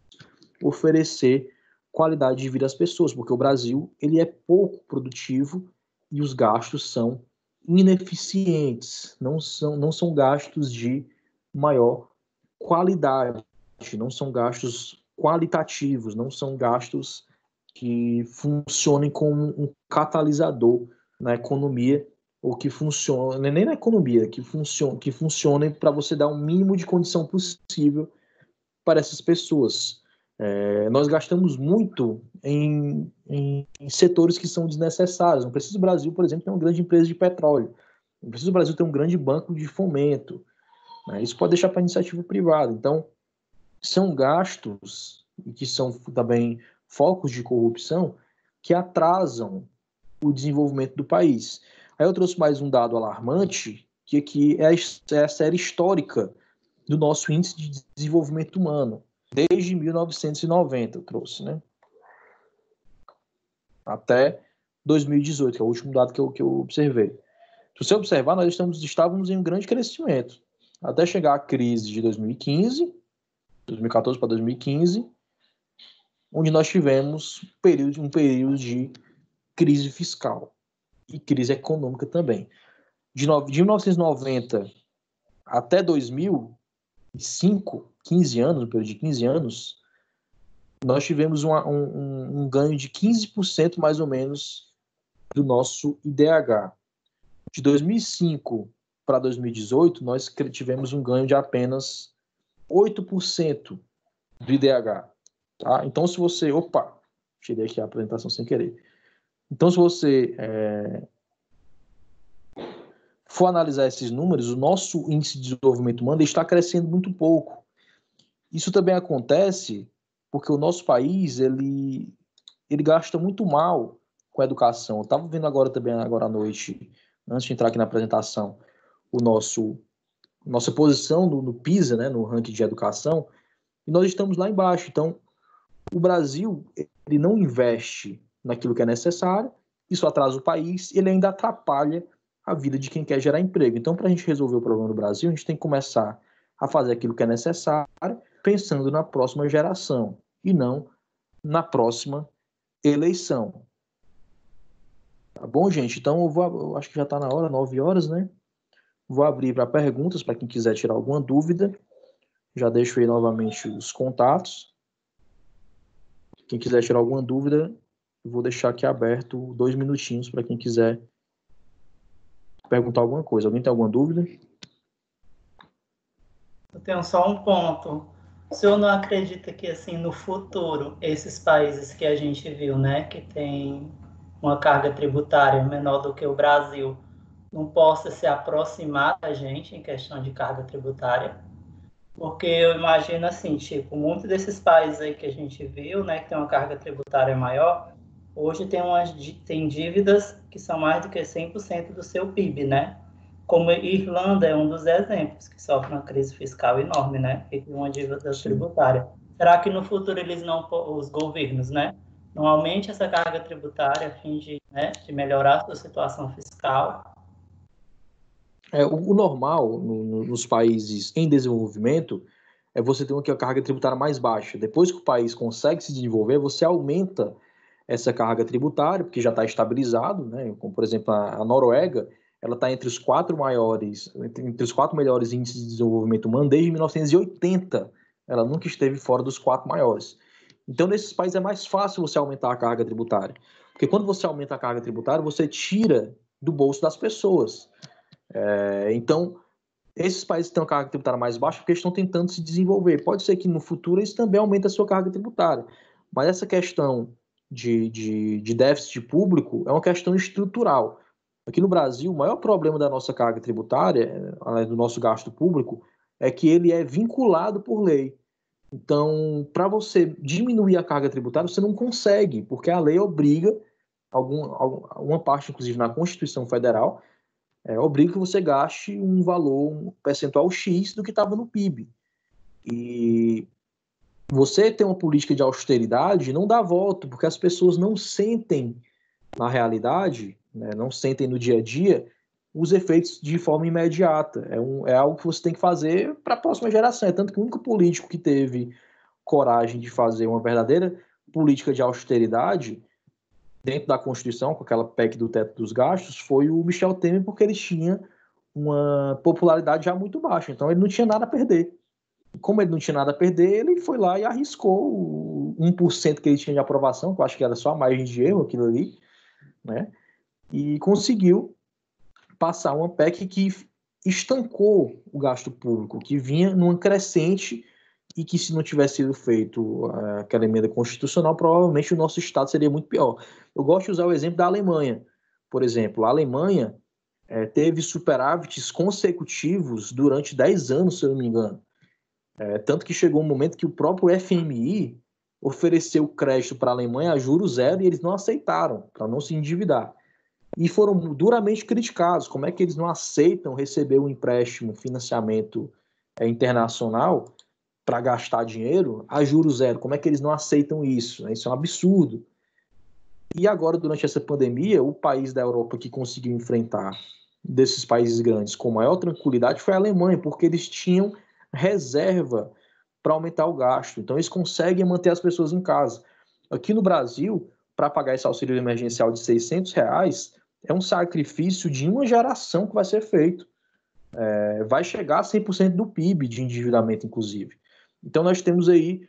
oferecer qualidade de vida às pessoas, porque o Brasil ele é pouco produtivo e os gastos são ineficientes, não são gastos de maior qualidade, não são gastos qualitativos, não são gastos que funcionem como um catalisador na economia, ou que funcionem, nem na economia, que funcionem para você dar o mínimo de condição possível para essas pessoas. Nós gastamos muito em setores que são desnecessários. Não precisa o Brasil, por exemplo, ter uma grande empresa de petróleo. Não precisa o Brasil ter um grande banco de fomento. Isso pode deixar para a iniciativa privada. Então, são gastos que são também focos de corrupção que atrasam o desenvolvimento do país. Aí eu trouxe mais um dado alarmante, que aqui é a série histórica do nosso Índice de Desenvolvimento Humano. Desde 1990 eu trouxe, né? Até 2018, que é o último dado que eu observei. Se você observar, nós estávamos em um grande crescimento. Até chegar à crise de 2015, 2014 para 2015, onde nós tivemos um período de crise fiscal e crise econômica também. De 1990 até 2005, 15 anos, um período de 15 anos, nós tivemos um ganho de 15% mais ou menos do nosso IDH. De 2005 para 2018, nós tivemos um ganho de apenas 8% do IDH. Tá? Então, se você... Opa! Tirei aqui a apresentação sem querer. Então, se você for analisar esses números, o nosso índice de desenvolvimento humano está crescendo muito pouco. Isso também acontece porque o nosso país ele gasta muito mal com a educação. Eu estava vendo agora à noite, antes de entrar aqui na apresentação, nossa posição no PISA, né, no ranking de educação, e nós estamos lá embaixo. Então, o Brasil ele não investe naquilo que é necessário, isso atrasa o país e ele ainda atrapalha a vida de quem quer gerar emprego. Então, para a gente resolver o problema do Brasil, a gente tem que começar a fazer aquilo que é necessário, pensando na próxima geração e não na próxima eleição. Tá bom, gente? Então, eu acho que já está na hora, 9 horas, né? Vou abrir para perguntas, para quem quiser tirar alguma dúvida. Já deixo aí novamente os contatos. Quem quiser tirar alguma dúvida, eu vou deixar aqui aberto 2 minutinhos para quem quiser perguntar alguma coisa. Alguém tem alguma dúvida? Eu tenho só um ponto. O senhor não acredita que, assim, no futuro, esses países que a gente viu, né, que tem uma carga tributária menor do que o Brasil, não possa se aproximar da gente em questão de carga tributária? Porque eu imagino assim, tipo, muitos desses países aí que a gente viu, né, que tem uma carga tributária maior, hoje tem dívidas que são mais do que 100% do seu PIB, né? Como Irlanda é um dos exemplos, que sofre uma crise fiscal enorme, né? E tem uma dívida tributária. Será que no futuro os governos, né, não aumentem essa carga tributária a fim de, né, de melhorar a sua situação fiscal? O normal nos países em desenvolvimento é você ter uma carga tributária mais baixa. Depois que o país consegue se desenvolver, você aumenta essa carga tributária, porque já está estabilizado, né? Como, por exemplo, a Noruega, ela está entre os 4 melhores índices de desenvolvimento humano desde 1980. Ela nunca esteve fora dos 4 maiores. Então, nesses países é mais fácil você aumentar a carga tributária. Porque quando você aumenta a carga tributária, você tira do bolso das pessoas. Então, esses países que têm uma carga tributária mais baixa porque estão tentando se desenvolver. Pode ser que no futuro isso também aumente a sua carga tributária. Mas essa questão de déficit público é uma questão estrutural. Aqui no Brasil, o maior problema da nossa carga tributária, além do nosso gasto público, é que ele é vinculado por lei. Então, para você diminuir a carga tributária, você não consegue, porque a lei obriga, uma parte, inclusive, na Constituição Federal, obriga que você gaste um valor, um percentual X do que estava no PIB. E você ter uma política de austeridade não dá volta, porque as pessoas não sentem na realidade, né, não sentem no dia a dia, os efeitos de forma imediata. É algo que você tem que fazer para a próxima geração. É tanto que o único político que teve coragem de fazer uma verdadeira política de austeridade dentro da Constituição, com aquela PEC do teto dos gastos, foi o Michel Temer, porque ele tinha uma popularidade já muito baixa, então ele não tinha nada a perder. Como ele não tinha nada a perder, ele foi lá e arriscou o 1% que ele tinha de aprovação, que eu acho que era só a margem de erro aquilo ali, né? E conseguiu passar uma PEC que estancou o gasto público, que vinha numa crescente e que, se não tivesse sido feito aquela emenda constitucional, provavelmente o nosso Estado seria muito pior. Eu gosto de usar o exemplo da Alemanha. Por exemplo, a Alemanha teve superávites consecutivos durante 10 anos, se eu não me engano. Tanto que chegou um momento que o próprio FMI ofereceu crédito para a Alemanha a juros zero e eles não aceitaram, para não se endividar. E foram duramente criticados. Como é que eles não aceitam receber um empréstimo, financiamento internacional para gastar dinheiro a juros zero? Como é que eles não aceitam isso? Isso é um absurdo. E agora, durante essa pandemia, o país da Europa que conseguiu enfrentar desses países grandes com maior tranquilidade foi a Alemanha, porque eles tinham reserva para aumentar o gasto. Então, eles conseguem manter as pessoas em casa. Aqui no Brasil, para pagar esse auxílio emergencial de R$600, é um sacrifício de uma geração que vai ser feito. Vai chegar a 100% do PIB de endividamento, inclusive. Então, nós temos aí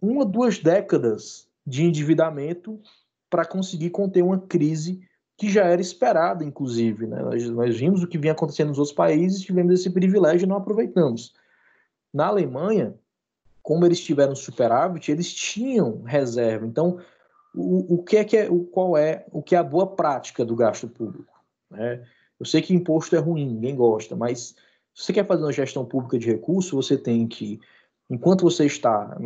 1 ou 2 décadas de endividamento para conseguir conter uma crise que já era esperada, inclusive, né? Nós vimos o que vinha acontecendo nos outros países, tivemos esse privilégio e não aproveitamos. Na Alemanha, como eles tiveram superávit, eles tinham reserva. Então, o que é a boa prática do gasto público, né? Eu sei que imposto é ruim, ninguém gosta, mas se você quer fazer uma gestão pública de recursos, você tem que, enquanto você está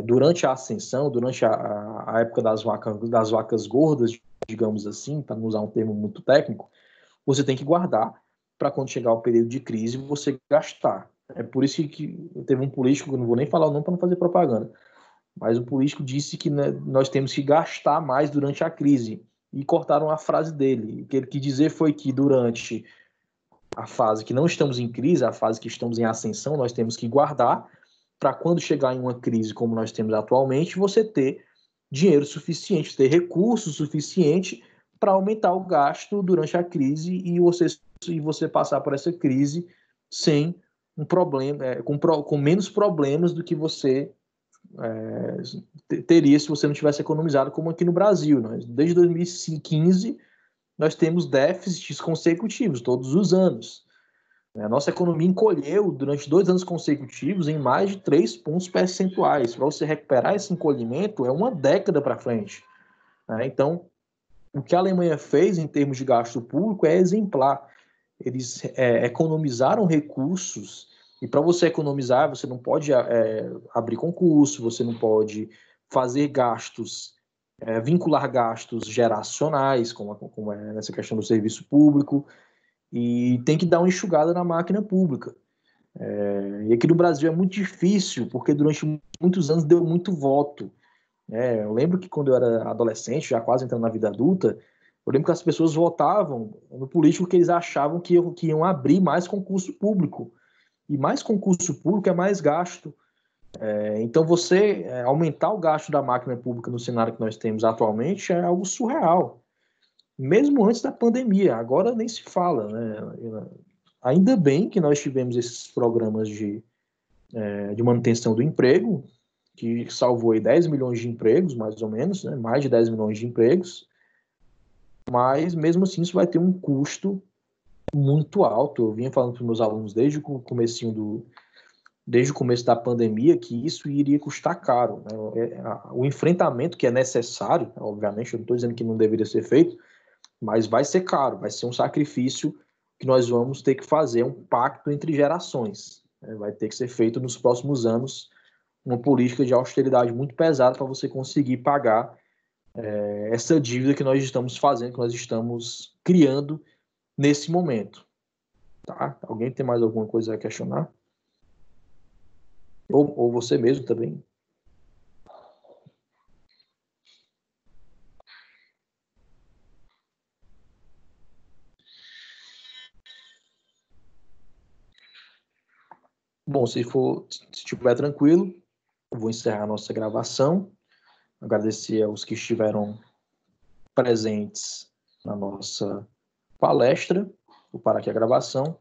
durante a ascensão, durante a época das vacas gordas, digamos assim, para não usar um termo muito técnico, você tem que guardar para quando chegar o período de crise você gastar. É por isso que teve um político, eu não vou nem falar o nome para não fazer propaganda, mas o político disse que, né, nós temos que gastar mais durante a crise. E cortaram a frase dele. O que ele quis dizer foi que durante a fase que não estamos em crise, a fase que estamos em ascensão, nós temos que guardar para quando chegar em uma crise como nós temos atualmente, você ter dinheiro suficiente, ter recurso suficiente para aumentar o gasto durante a crise e você passar por essa crise sem um problema, com menos problemas do que você teria se você não tivesse economizado, como aqui no Brasil. Né? Desde 2015, nós temos déficits consecutivos, todos os anos. A nossa economia encolheu durante 2 anos consecutivos em mais de 3 pontos percentuais. Para você recuperar esse encolhimento, é uma década para frente. Então, o que a Alemanha fez em termos de gasto público é exemplar. Eles economizaram recursos, e para você economizar, você não pode abrir concurso, você não pode fazer gastos, vincular gastos geracionais, como é nessa questão do serviço público, e tem que dar uma enxugada na máquina pública. E aqui no Brasil é muito difícil, porque durante muitos anos deu muito voto. Eu lembro que quando eu era adolescente, já quase entrando na vida adulta, eu lembro que as pessoas votavam no político que eles achavam que iam abrir mais concurso público. E mais concurso público é mais gasto. Então, você aumentar o gasto da máquina pública no cenário que nós temos atualmente é algo surreal. Mesmo antes da pandemia, agora nem se fala, né? Ainda bem que nós tivemos esses programas de manutenção do emprego, que salvou aí 10 milhões de empregos, mais ou menos, né? Mais de 10 milhões de empregos, mas mesmo assim isso vai ter um custo muito alto. Eu vinha falando para os meus alunos desde o começo da pandemia que isso iria custar caro, né? O enfrentamento que é necessário, obviamente, eu não estou dizendo que não deveria ser feito, mas vai ser caro, vai ser um sacrifício que nós vamos ter que fazer, um pacto entre gerações. Vai ter que ser feito nos próximos anos uma política de austeridade muito pesada para você conseguir pagar essa dívida que nós estamos fazendo, que nós estamos criando nesse momento. Tá? Alguém tem mais alguma coisa a questionar? Ou você mesmo também? Bom, se estiver tranquilo, eu vou encerrar a nossa gravação. Agradecer aos que estiveram presentes na nossa palestra. Vou parar aqui a gravação.